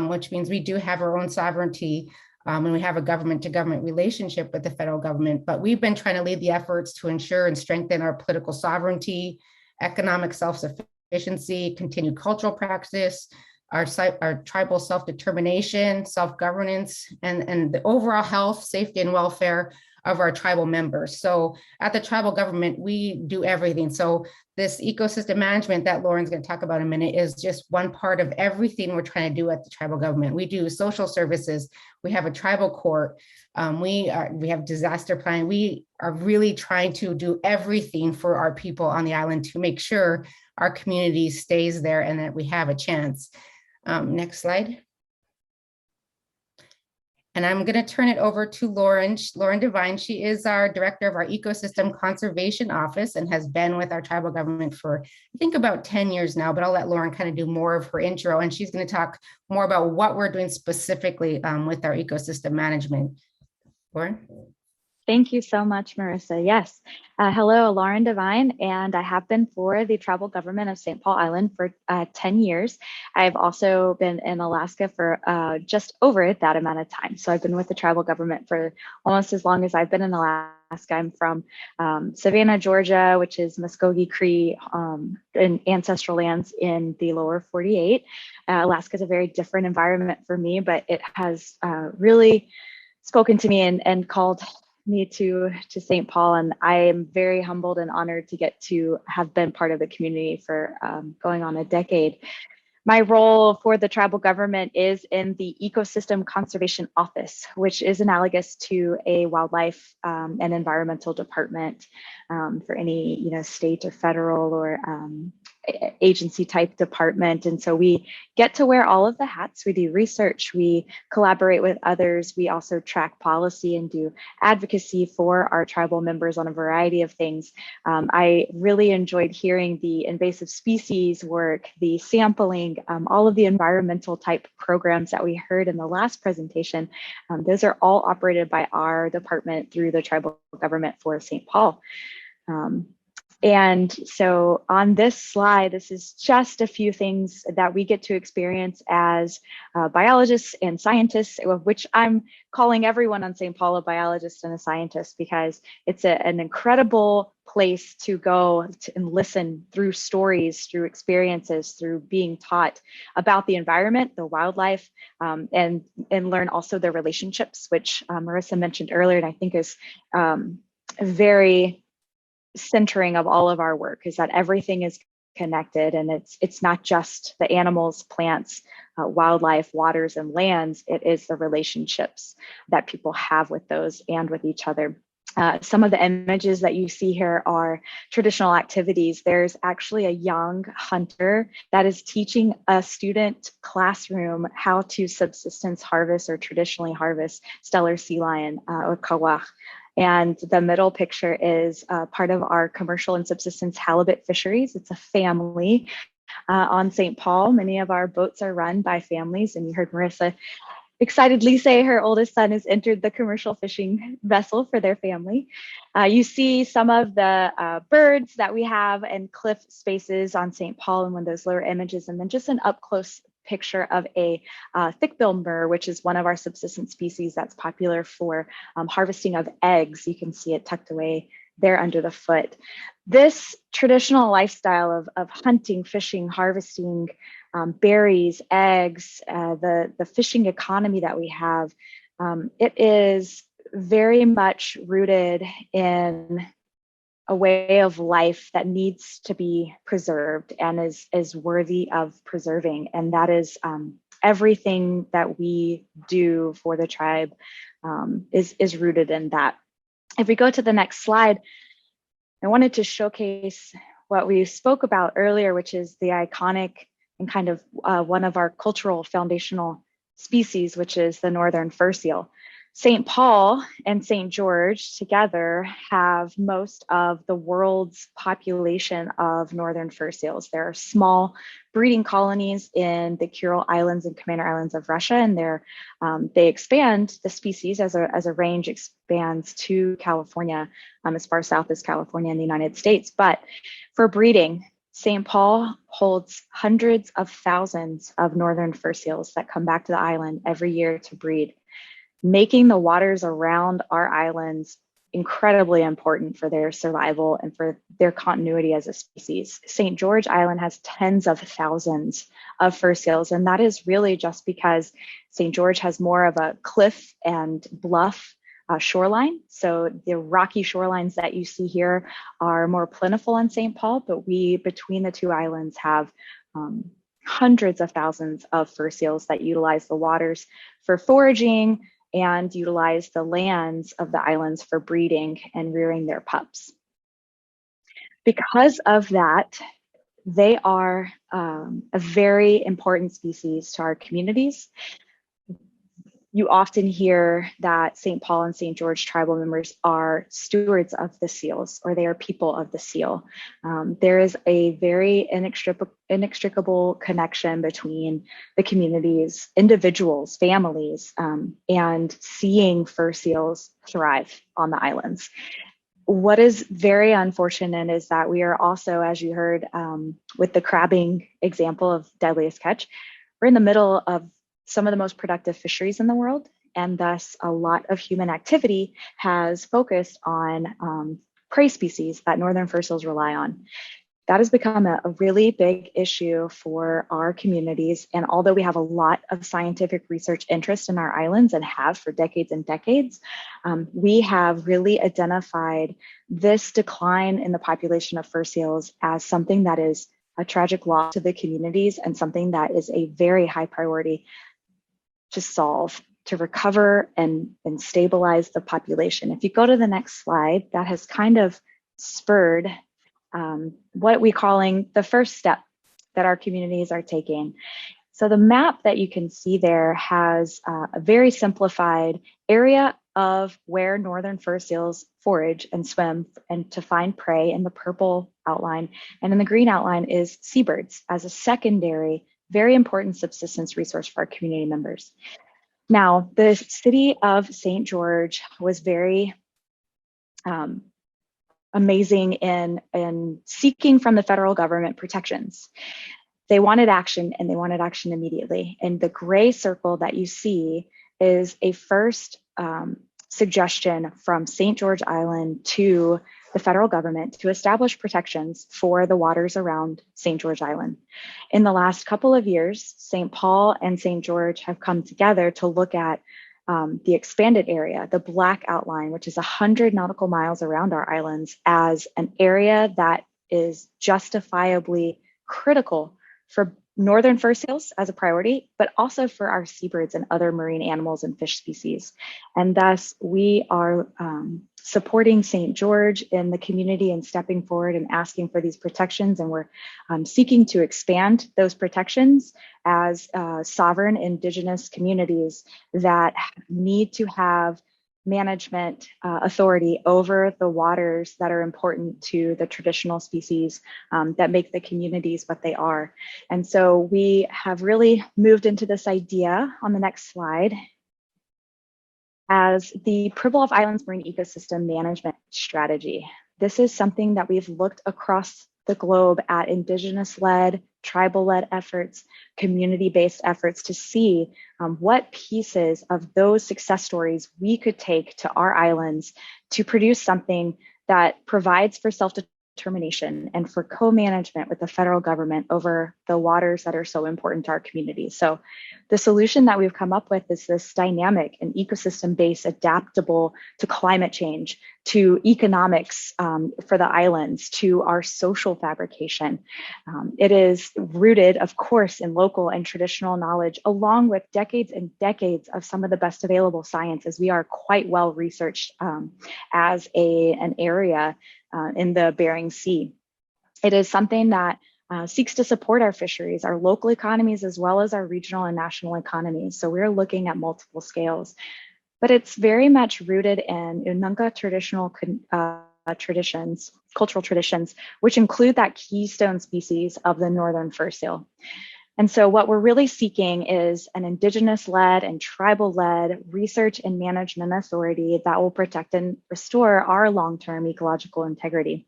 G: which means we do have our own sovereignty, and we have a government-to-government relationship with the federal government. But we've been trying to lead the efforts to ensure and strengthen our political sovereignty, economic self-sufficiency, continued cultural practice, our tribal self-determination, self-governance, and the overall health, safety, and welfare of our tribal members. So at the tribal government, we do everything. So this ecosystem management that Lauren's going to talk about in a minute is just one part of everything we're trying to do at the tribal government. We do social services. We have a tribal court. We have disaster planning. We are really trying to do everything for our people on the island to make sure our community stays there and that we have a chance. Next slide. And I'm going to turn it over to Lauren Devine. She is our director of our Ecosystem Conservation Office and has been with our tribal government for, I think, about 10 years now, but I'll let Lauren kind of do more of her intro, and she's going to talk more about what we're doing specifically with our ecosystem management. Lauren?
H: Thank you so much, Marissa. Yes. Hello, Lauren Devine, and I have been for the tribal government of St. Paul Island for 10 years. I've also been in Alaska for just over that amount of time. So I've been with the tribal government for almost as long as I've been in Alaska. I'm from Savannah, Georgia, which is Muskogee Cree and ancestral lands in the lower 48. Alaska is a very different environment for me, but it has really spoken to me and called me to St. Paul, and I am very humbled and honored to get to have been part of the community for going on a decade. My role for the tribal government is in the Ecosystem Conservation Office, which is analogous to a wildlife and environmental department for any state or federal or agency type department. And so we get to wear all of the hats. We do research, we collaborate with others. We also track policy and do advocacy for our tribal members on a variety of things. I really enjoyed hearing the invasive species work, the sampling, all of the environmental type programs that we heard in the last presentation. Those are all operated by our department through the tribal government for St. Paul. And so on this slide, this is just a few things that we get to experience as biologists and scientists, of which I'm calling everyone on St. Paul a biologist and a scientist, because it's an incredible place to go and listen through stories, through experiences, through being taught about the environment, the wildlife, and learn also their relationships, which Marissa mentioned earlier, and I think is very centering of all of our work, is that everything is connected, and it's not just the animals, plants, wildlife, waters, and lands. It is the relationships that people have with those and with each other. Some of the images that you see here are traditional activities. There's actually a young hunter that is teaching a student classroom how to subsistence harvest or traditionally harvest stellar sea lion or kawach. And the middle picture is part of our commercial and subsistence halibut fisheries. It's a family on St. Paul. Many of our boats are run by families, and you heard Marissa excitedly say her oldest son has entered the commercial fishing vessel for their family. You see some of the birds that we have and cliff spaces on St. Paul in one of those lower images, and then just an up close picture of a thick-billed murre, which is one of our subsistence species that's popular for harvesting of eggs. You can see it tucked away there under the foot. This traditional lifestyle of hunting, fishing, harvesting berries, eggs, the fishing economy that we have, it is very much rooted in a way of life that needs to be preserved and is worthy of preserving. And that is everything that we do for the tribe is rooted in that. If we go to the next slide, I wanted to showcase what we spoke about earlier, which is the iconic and kind of one of our cultural foundational species, which is the northern fur seal. St. Paul and St. George together have most of the world's population of northern fur seals. There are small breeding colonies in the Kuril Islands and Commander Islands of Russia, and they expand the species as a range expands to California, as far south as California in the United States. But for breeding, St. Paul holds hundreds of thousands of northern fur seals that come back to the island every year to breed, making the waters around our islands incredibly important for their survival and for their continuity as a species. St. George Island has tens of thousands of fur seals, and that is really just because St. George has more of a cliff and bluff shoreline. So the rocky shorelines that you see here are more plentiful on St. Paul, but we, between the two islands, have hundreds of thousands of fur seals that utilize the waters for foraging and utilize the lands of the islands for breeding and rearing their pups. Because of that, they are a very important species to our communities. You often hear that St. Paul and St. George tribal members are stewards of the seals, or they are people of the seal. There is a very inextricable connection between the communities, individuals, families, and seeing fur seals thrive on the islands. What is very unfortunate is that we are also, as you heard with the crabbing example of deadliest catch, we're in the middle of some of the most productive fisheries in the world, and thus a lot of human activity has focused on prey species that northern fur seals rely on. That has become a really big issue for our communities, and although we have a lot of scientific research interest in our islands and have for decades and decades, we have really identified this decline in the population of fur seals as something that is a tragic loss to the communities and something that is a very high priority to solve, to recover and stabilize the population. If you go to the next slide, that has kind of spurred what we're calling the first step that our communities are taking. So the map that you can see there has a very simplified area of where northern fur seals forage and swim and to find prey in the purple outline. And in the green outline is seabirds as a secondary, very important subsistence resource for our community members. Now, the city of St. George was very amazing in seeking from the federal government protections. They wanted action, and they wanted action immediately. And the gray circle that you see is a first suggestion from St. George Island to the federal government to establish protections for the waters around St. George Island. In the last couple of years, St. Paul and St. George have come together to look at the expanded area, the black outline, which is 100 nautical miles around our islands, as an area that is justifiably critical for northern fur seals as a priority, but also for our seabirds and other marine animals and fish species. And thus we are supporting St. George in the community and stepping forward and asking for these protections. And we're seeking to expand those protections as sovereign indigenous communities that need to have management authority over the waters that are important to the traditional species that make the communities what they are. And so we have really moved into this idea on the next slide as the Pribilof Islands Marine Ecosystem Management Strategy. This is something that we've looked across the globe at indigenous-led, tribal-led efforts, community-based efforts to see what pieces of those success stories we could take to our islands to produce something that provides for self-determination and for co-management with the federal government over the waters that are so important to our communities. So the solution that we've come up with is this dynamic and ecosystem-based, adaptable to climate change, to economics for the islands, to our social fabrication. It is rooted, of course, in local and traditional knowledge, along with decades and decades of some of the best available science, as we are quite well researched as an area in the Bering Sea. It is something that seeks to support our fisheries, our local economies, as well as our regional and national economies. So we're looking at multiple scales. But it's very much rooted in Ununga traditional traditions, cultural traditions, which include that keystone species of the northern fur seal. And so what we're really seeking is an indigenous-led and tribal-led research and management authority that will protect and restore our long-term ecological integrity.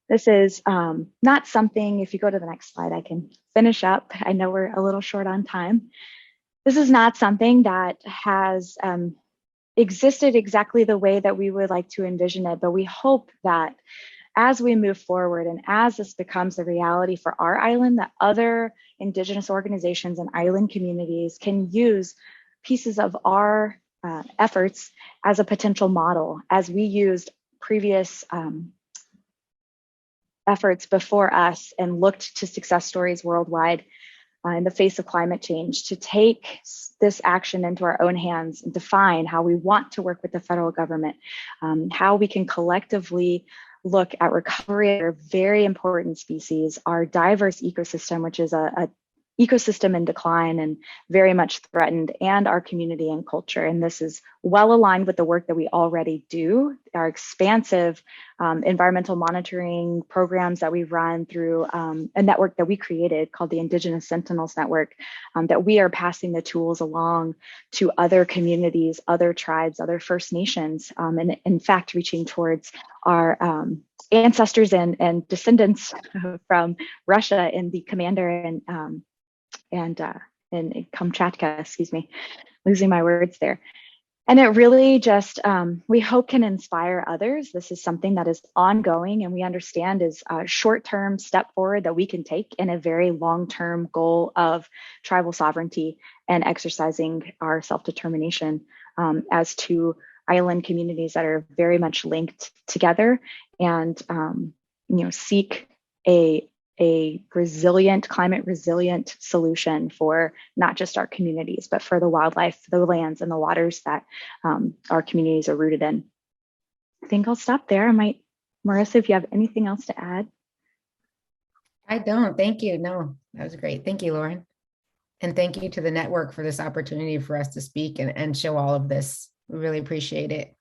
H: This is not something, if you go to the next slide, I can finish up. I know we're a little short on time. This is not something that has existed exactly the way that we would like to envision it, but we hope that as we move forward and as this becomes a reality for our island, that other indigenous organizations and island communities can use pieces of our efforts as a potential model, as we used previous efforts before us and looked to success stories worldwide in the face of climate change to take this action into our own hands and define how we want to work with the federal government, how we can collectively look at recovery of our very important species, our diverse ecosystem, which is a ecosystem in decline and very much threatened, and our community and culture. And this is well aligned with the work that we already do, our expansive environmental monitoring programs that we run through a network that we created called the Indigenous Sentinels Network, that we are passing the tools along to other communities, other tribes, other First Nations, and in fact, reaching towards our ancestors and descendants from Russia in the Commander and Kamchatka, excuse me, losing my words there. And it really just, we hope can inspire others. This is something that is ongoing and we understand is a short-term step forward that we can take in a very long-term goal of tribal sovereignty and exercising our self-determination as two island communities that are very much linked together and seek a resilient, climate resilient solution for not just our communities, but for the wildlife, the lands and the waters that our communities are rooted in. I think I'll stop there. Marissa, if you have anything else to add.
G: I don't, thank you. No, that was great. Thank you, Lauren. And thank you to the network for this opportunity for us to speak and show all of this. We really appreciate it.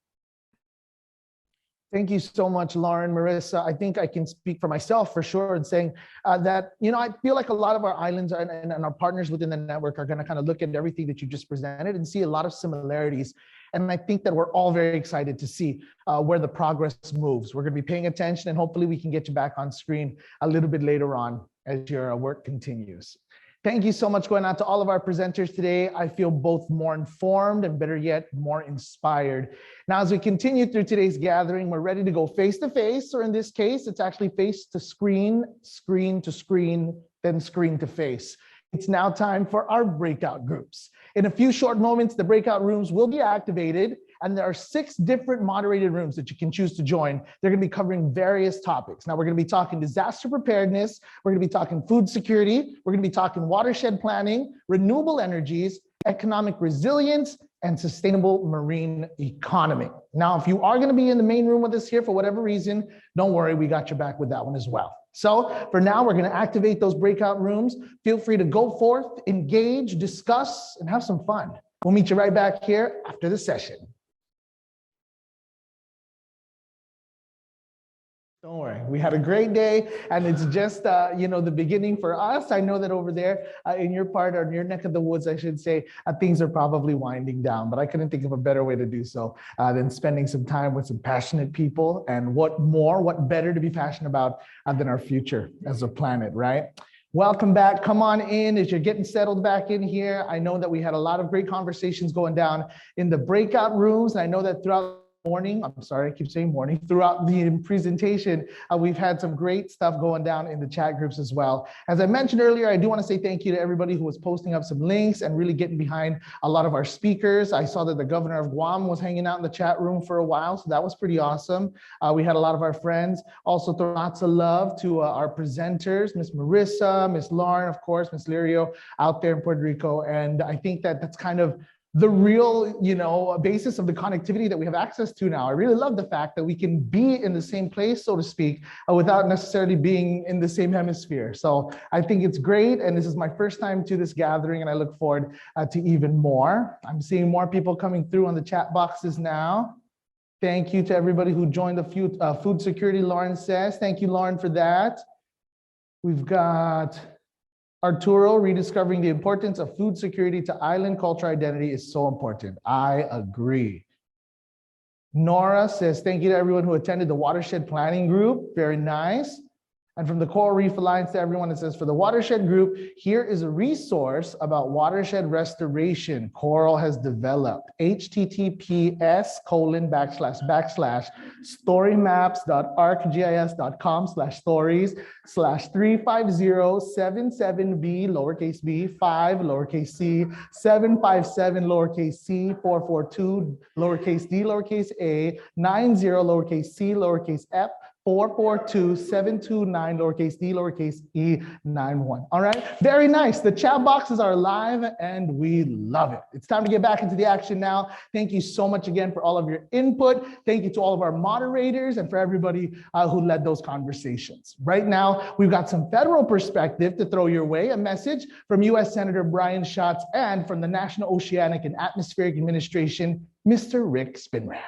B: Thank you so much, Lauren, Marissa. I think I can speak for myself for sure in saying that, I feel like a lot of our islands and our partners within the network are going to kind of look at everything that you just presented and see a lot of similarities. And I think that we're all very excited to see where the progress moves. We're going to be paying attention and hopefully we can get you back on screen a little bit later on as your work continues. Thank you so much going out to all of our presenters today. I feel both more informed and better yet, more inspired. Now, as we continue through today's gathering, we're ready to go face to face, or in this case, it's actually face to screen, screen to screen, then screen to face. It's now time for our breakout groups. In a few short moments, the breakout rooms will be activated, and there are 6 different moderated rooms that you can choose to join. They're going to be covering various topics. Now, we're going to be talking disaster preparedness. We're going to be talking food security. We're going to be talking watershed planning, renewable energies, economic resilience, and sustainable marine economy. Now, if you are going to be in the main room with us here for whatever reason, don't worry, we got your back with that one as well. So for now, we're going to activate those breakout rooms. Feel free to go forth, engage, discuss, and have some fun. We'll meet you right back here after the session. Don't worry, we had a great day, and it's just the beginning for us. I know that over there in your part, or in your neck of the woods, I should say, things are probably winding down, but I couldn't think of a better way to do so than spending some time with some passionate people. And what better to be passionate about than our future as a planet, right? Welcome back. Come on in as you're getting settled back in here. I know that we had a lot of great conversations going down in the breakout rooms. And I know that throughout morning, I'm sorry, I keep saying morning, throughout the presentation, we've had some great stuff going down in the chat groups as well. As I mentioned earlier, I do want to say thank you to everybody who was posting up some links and really getting behind a lot of our speakers. I saw that the Governor of Guam was hanging out in the chat room for a while, so that was pretty awesome. We had a lot of our friends also throw lots of love to our presenters, Miss Marissa, Miss Lauren, of course, Miss Lirio out there in Puerto Rico. And I think that that's kind of the real, basis of the connectivity that we have access to now. I really love the fact that we can be in the same place, so to speak, without necessarily being in the same hemisphere. So I think it's great. And this is my first time to this gathering, and I look forward to even more. I'm seeing more people coming through on the chat boxes now. Thank you to everybody who joined the food security, Lauren says. Thank you, Lauren, for that. We've got Arturo, rediscovering the importance of food security to island culture identity is so important. I agree. Nora says, thank you to everyone who attended the watershed planning group. Very nice. And from the Coral Reef Alliance to everyone, it says, for the Watershed Group, here is a resource about watershed restoration Coral has developed. https://storymaps.arcgis.com/stories/35077b lowercase b 5 lowercase c 757 lowercase c 442 lowercase d lowercase a 90 lowercase c lowercase f 442-729 lowercase d lowercase e 91. All right, very nice. The chat boxes are live and we love it. It's time to get back into the action now. Thank you so much again for all of your input. Thank you to all of our moderators and for everybody who led those conversations. Right now, we've got some federal perspective to throw your way, a message from U.S. Senator Brian Schatz and from the National Oceanic and Atmospheric Administration, Mr. Rick Spinrad.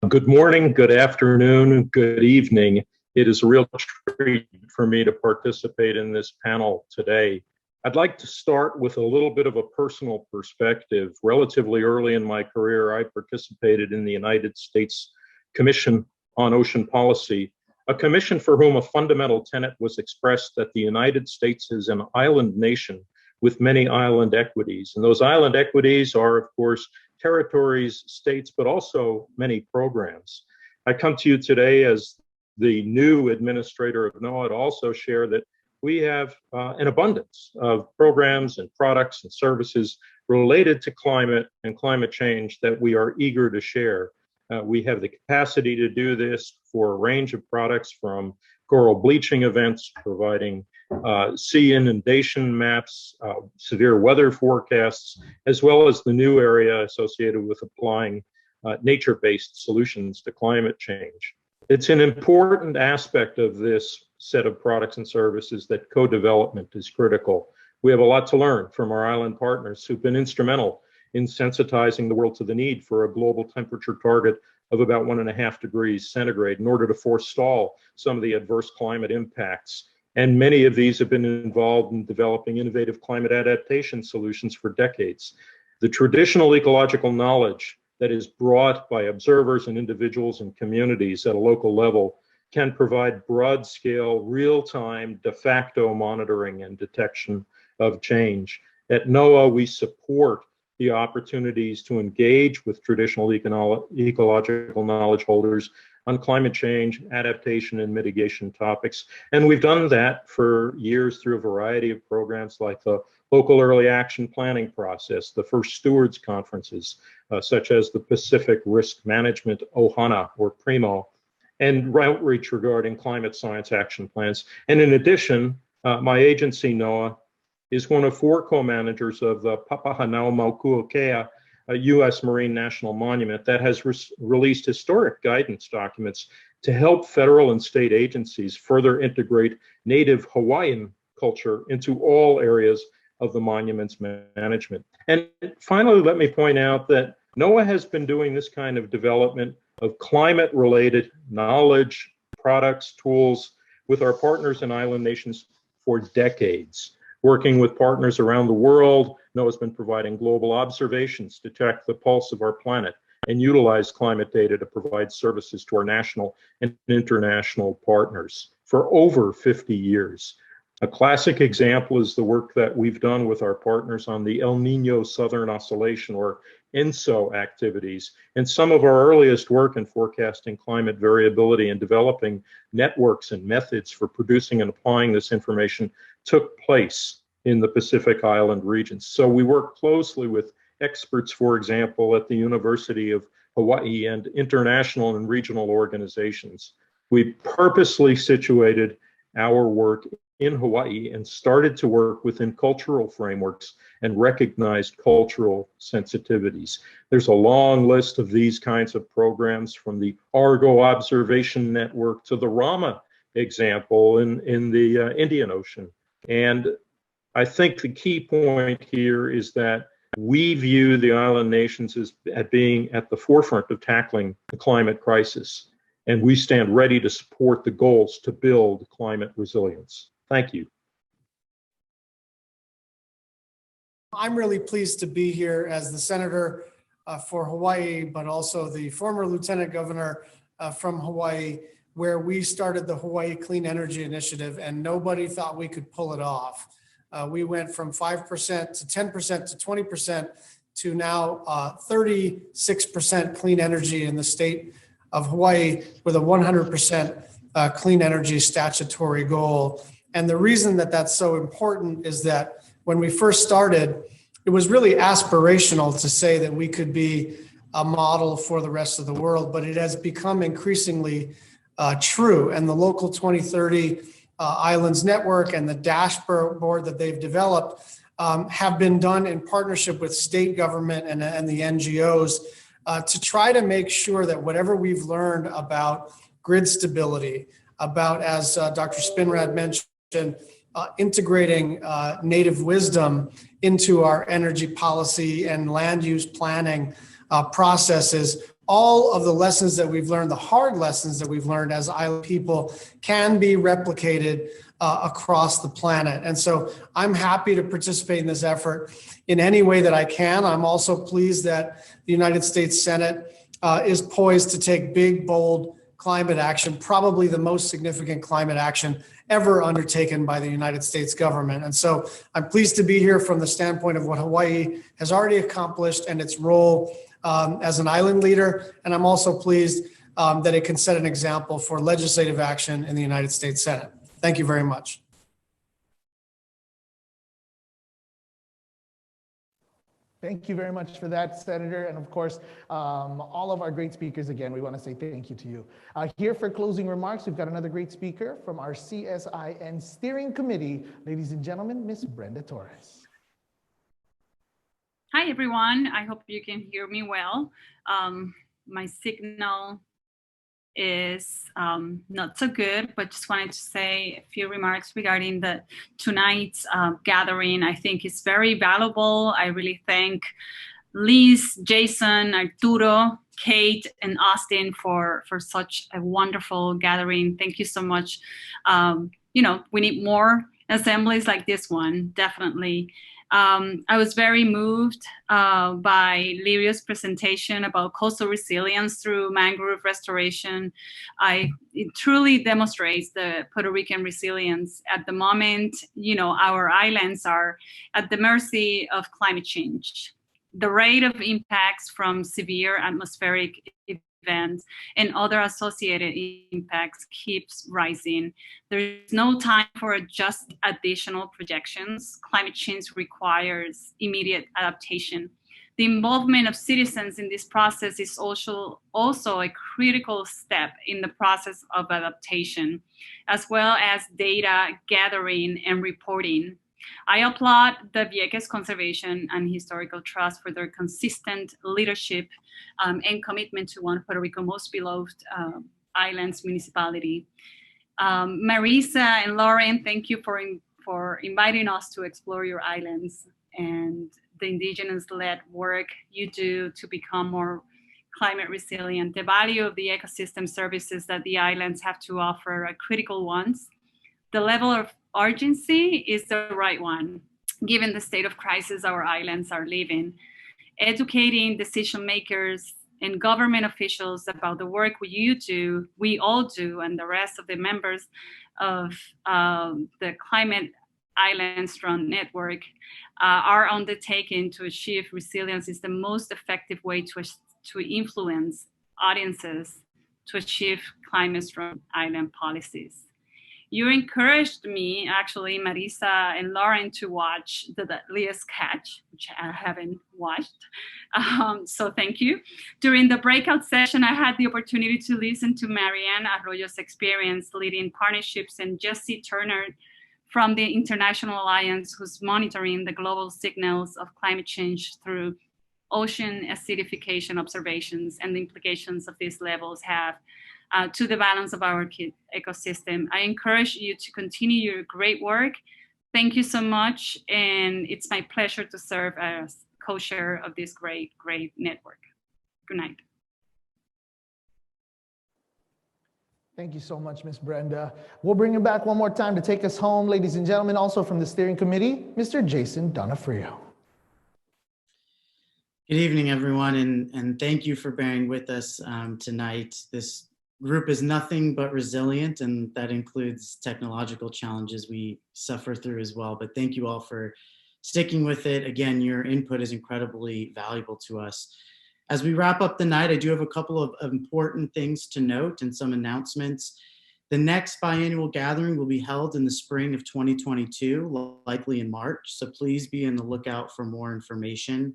I: Good morning, good afternoon, good evening. It is a real treat for me to participate in this panel today. I'd like to start with a little bit of a personal perspective. Relatively early in my career, I participated in the United States Commission on Ocean Policy, a commission for whom a fundamental tenet was expressed that the United States is an island nation with many island equities. And those island equities are, of course, territories, states, but also many programs. I come to you today as the new administrator of NOAA to also share that we have an abundance of programs and products and services related to climate and climate change that we are eager to share. We have the capacity to do this for a range of products, from coral bleaching events, providing sea inundation maps, severe weather forecasts, as well as the new area associated with applying nature-based solutions to climate change. It's an important aspect of this set of products and services that co-development is critical. We have a lot to learn from our island partners who've been instrumental in sensitizing the world to the need for a global temperature target of about 1.5 degrees centigrade in order to forestall some of the adverse climate impacts. And many of these have been involved in developing innovative climate adaptation solutions for decades. The traditional ecological knowledge that is brought by observers and individuals and communities at a local level can provide broad-scale, real-time, de facto monitoring and detection of change. At NOAA, we support the opportunities to engage with traditional ecological knowledge holders on climate change, adaptation, and mitigation topics. And we've done that for years through a variety of programs like the local early action planning process, the First Stewards conferences, such as the Pacific Risk Management OHANA or PRIMO, and outreach regarding climate science action plans. And in addition, my agency, NOAA, is one of 4 co-managers of the Papahanaumokuakea, a U.S. Marine National Monument that has released historic guidance documents to help federal and state agencies further integrate native Hawaiian culture into all areas of the monument's management. And finally, let me point out that NOAA has been doing this kind of development of climate-related knowledge, products, tools with our partners and island nations for decades. Working with partners around the world, NOAA's been providing global observations to track the pulse of our planet and utilize climate data to provide services to our national and international partners for over 50 years. A classic example is the work that we've done with our partners on the El Nino Southern Oscillation, or ENSO, activities, and some of our earliest work in forecasting climate variability and developing networks and methods for producing and applying this information took place in the Pacific Island regions. So we work closely with experts, for example, at the University of Hawaii and international and regional organizations. We purposely situated our work in Hawaii and started to work within cultural frameworks and recognized cultural sensitivities. There's a long list of these kinds of programs, from the Argo Observation Network to the Rama example in the Indian Ocean. And I think the key point here is that we view the island nations as being at the forefront of tackling the climate crisis, and we stand ready to support the goals to build climate resilience. Thank you.
J: I'm really pleased to be here as the Senator for Hawaii, but also the former Lieutenant Governor from Hawaii. where we started the Hawaii Clean Energy Initiative, and nobody thought we could pull it off. We went from 5% to 10% to 20% to now 36% clean energy in the state of Hawaii, with a 100% clean energy statutory goal. And the reason that that's so important is that when we first started, it was really aspirational to say that we could be a model for the rest of the world, but it has become increasingly true. And the local 2030 Islands Network and the dashboard that they've developed have been done in partnership with state government and the NGOs to try to make sure that whatever we've learned about grid stability, about, as Dr. Spinrad mentioned, integrating native wisdom into our energy policy and land use planning processes, all of the lessons that we've learned, the hard lessons that we've learned as island people, can be replicated across the planet. And so I'm happy to participate in this effort in any way that I can. I'm also pleased that the United States Senate is poised to take big, bold climate action, probably the most significant climate action ever undertaken by the United States government. And so I'm pleased to be here from the standpoint of what Hawaii has already accomplished and its role as an island leader. And I'm also pleased that it can set an example for legislative action in the United States Senate. Thank you very much.
B: Thank you very much for that, Senator. And of course, all of our great speakers, again, we want to say thank you to you. Here for closing remarks, we've got another great speaker from our CSIN Steering Committee. Ladies and gentlemen, Ms. Brenda Torres.
K: Hi, everyone. I hope you can hear me well. My signal is not so good, but just wanted to say a few remarks regarding tonight's gathering. I think it's very valuable. I really thank Liz, Jason, Arturo, Kate, and Austin for such a wonderful gathering. Thank you so much. You know, we need more assemblies like this one, definitely. I was very moved by Lirio's presentation about coastal resilience through mangrove restoration. It truly demonstrates the Puerto Rican resilience. At the moment, you know, our islands are at the mercy of climate change. The rate of impacts from severe atmospheric events and other associated impacts keeps rising. There is no time for just additional projections. Climate change requires immediate adaptation. The involvement of citizens in this process is also a critical step in the process of adaptation, as well as data gathering and reporting. I applaud the Vieques Conservation and Historical Trust for their consistent leadership and commitment to one of Puerto Rico's most beloved islands municipality. Marisa and Lauren, thank you for inviting us to explore your islands and the indigenous-led work you do to become more climate resilient. The value of the ecosystem services that the islands have to offer are critical ones. The level of urgency is the right one, given the state of crisis our islands are living. Educating decision makers and government officials about the work we all do, and the rest of the members of the Climate Island Strong Network are undertaking to achieve resilience is the most effective way to influence audiences to achieve climate strong island policies. You encouraged me, actually, Marisa and Lauren, to watch the Deadliest Catch, which I haven't watched. So thank you. During the breakout session, I had the opportunity to listen to Marianne Arroyo's experience leading partnerships and Jesse Turner from the International Alliance, who's monitoring the global signals of climate change through ocean acidification observations and the implications of these levels have to the balance of our ecosystem. I encourage you to continue your great work. Thank you so much. And it's my pleasure to serve as co-chair of this great network. Good night.
B: Thank you so much, Ms. Brenda. We'll bring you back one more time to take us home, ladies and gentlemen, also from the steering committee, Mr. Jason Donofrio.
D: Good evening, everyone, and thank you for bearing with us tonight. This group is nothing but resilient, and that includes technological challenges we suffer through as well. But thank you all for sticking with it. Again, your input is incredibly valuable to us. As we wrap up the night, I do have a couple of important things to note and some announcements. The next biannual gathering will be held in the spring of 2022, likely in March, so please be on the lookout for more information.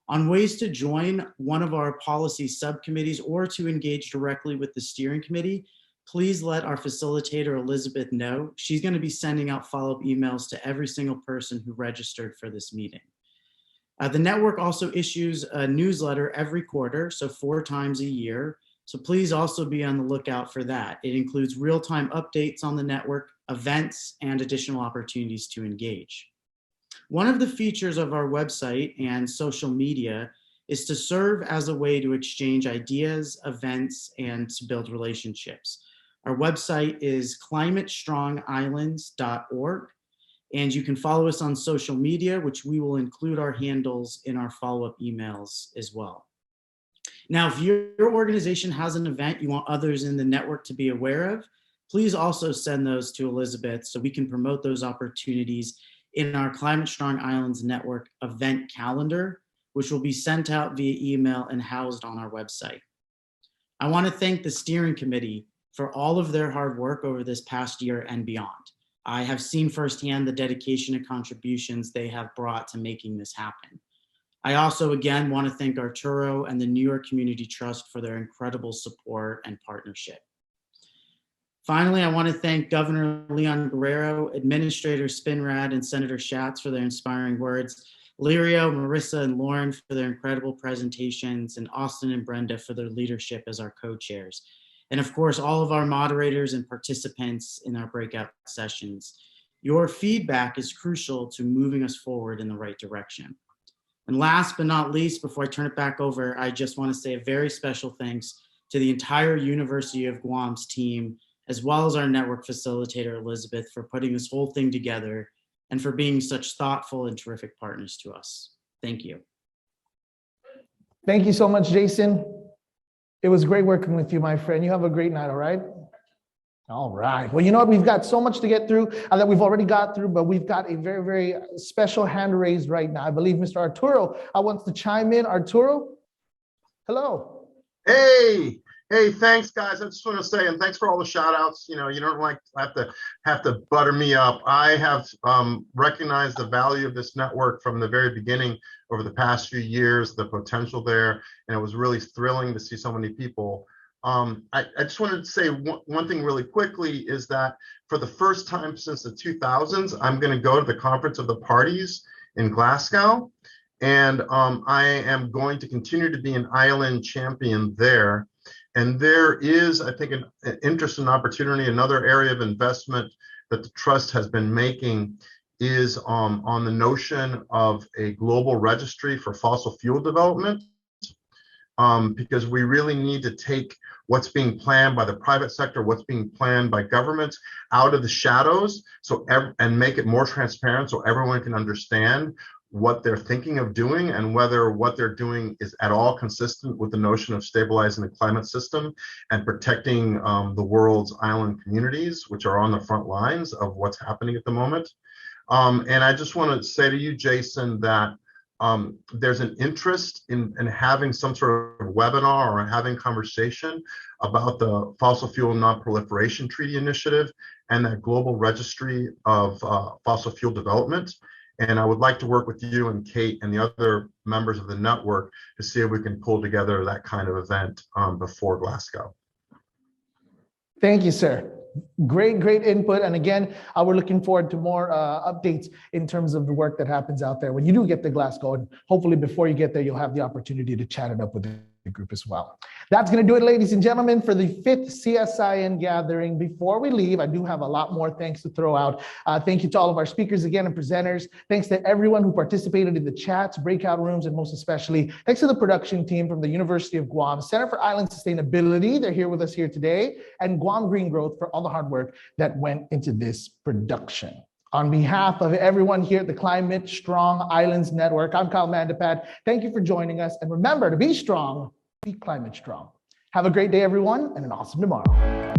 D: On ways to join one of our policy subcommittees or to engage directly with the steering committee, please let our facilitator, Elizabeth, know. She's going to be sending out follow-up emails to every single person who registered for this meeting. The network also issues a newsletter every quarter, so 4 times a year. So please also be on the lookout for that. It includes real-time updates on the network, events, and additional opportunities to engage. One of the features of our website and social media is to serve as a way to exchange ideas, events, and to build relationships. Our website is climatestrongislands.org, and you can follow us on social media, which we will include our handles in our follow-up emails as well. Now, if your organization has an event you want others in the network to be aware of, please also send those to Elizabeth so we can promote those opportunities in our Climate Strong Islands Network event calendar, which will be sent out via email and housed on our website. I want to thank the steering committee for all of their hard work over this past year and beyond. I have seen firsthand the dedication and contributions they have brought to making this happen. I also, again, want to thank Arturo and the New York Community Trust for their incredible support and partnership. Finally, I want to thank Governor Leon Guerrero, Administrator Spinrad, and Senator Schatz for their inspiring words, Lirio, Marissa, and Lauren for their incredible presentations, and Austin and Brenda for their leadership as our co-chairs. And of course, all of our moderators and participants in our breakout sessions. Your feedback is crucial to moving us forward in the right direction. And last but not least, before I turn it back over, I just want to say a very special thanks to the entire University of Guam's team, as well as our network facilitator, Elizabeth, for putting this whole thing together and for being such thoughtful and terrific partners to us. Thank you.
B: Thank you so much, Jason. It was great working with you, my friend. You have a great night, all right? All right. Well, you know what? We've got so much to get through that we've already got through, but we've got a very, very special hand raised right now. I believe Mr. Arturo wants to chime in. Arturo, hello.
L: Hey, thanks, guys. I just want to say, and thanks for all the shout outs. You know, you don't like have to butter me up. I have recognized the value of this network from the very beginning over the past few years, the potential there, and it was really thrilling to see so many people. I just wanted to say one thing really quickly is that for the first time since the 2000s, I'm going to go to the Conference of the Parties in Glasgow, and I am going to continue to be an island champion there. And there is, I think, an interest and opportunity. Another area of investment that the trust has been making is on the notion of a global registry for fossil fuel development. Because we really need to take what's being planned by the private sector, what's being planned by governments out of the shadows, and make it more transparent so everyone can understand what they're thinking of doing and whether what they're doing is at all consistent with the notion of stabilizing the climate system and protecting the world's island communities, which are on the front lines of what's happening at the moment. And I just want to say to you, Jason, that there's an interest in having some sort of webinar or having conversation about the Fossil Fuel Non-Proliferation Treaty Initiative and that global registry of fossil fuel development. And I would like to work with you and Kate and the other members of the network to see if we can pull together that kind of event before Glasgow.
B: Thank you, sir. Great input. And again, we're looking forward to more updates in terms of the work that happens out there when you do get to Glasgow. And hopefully before you get there, you'll have the opportunity to chat it up with the group as well. That's going to do it, ladies and gentlemen, for the 5th CSIN gathering. Before we leave, I do have a lot more thanks to throw out. Thank you to all of our speakers again and presenters. Thanks to everyone who participated in the chats, breakout rooms, and most especially, thanks to the production team from the University of Guam, Center for Island Sustainability. They're here with us here today, and Guam Green Growth for all the hard work that went into this production. On behalf of everyone here at the Climate Strong Islands Network, I'm Kyle Mandapat. Thank you for joining us. And remember to be strong, be climate strong. Have a great day, everyone, and an awesome tomorrow.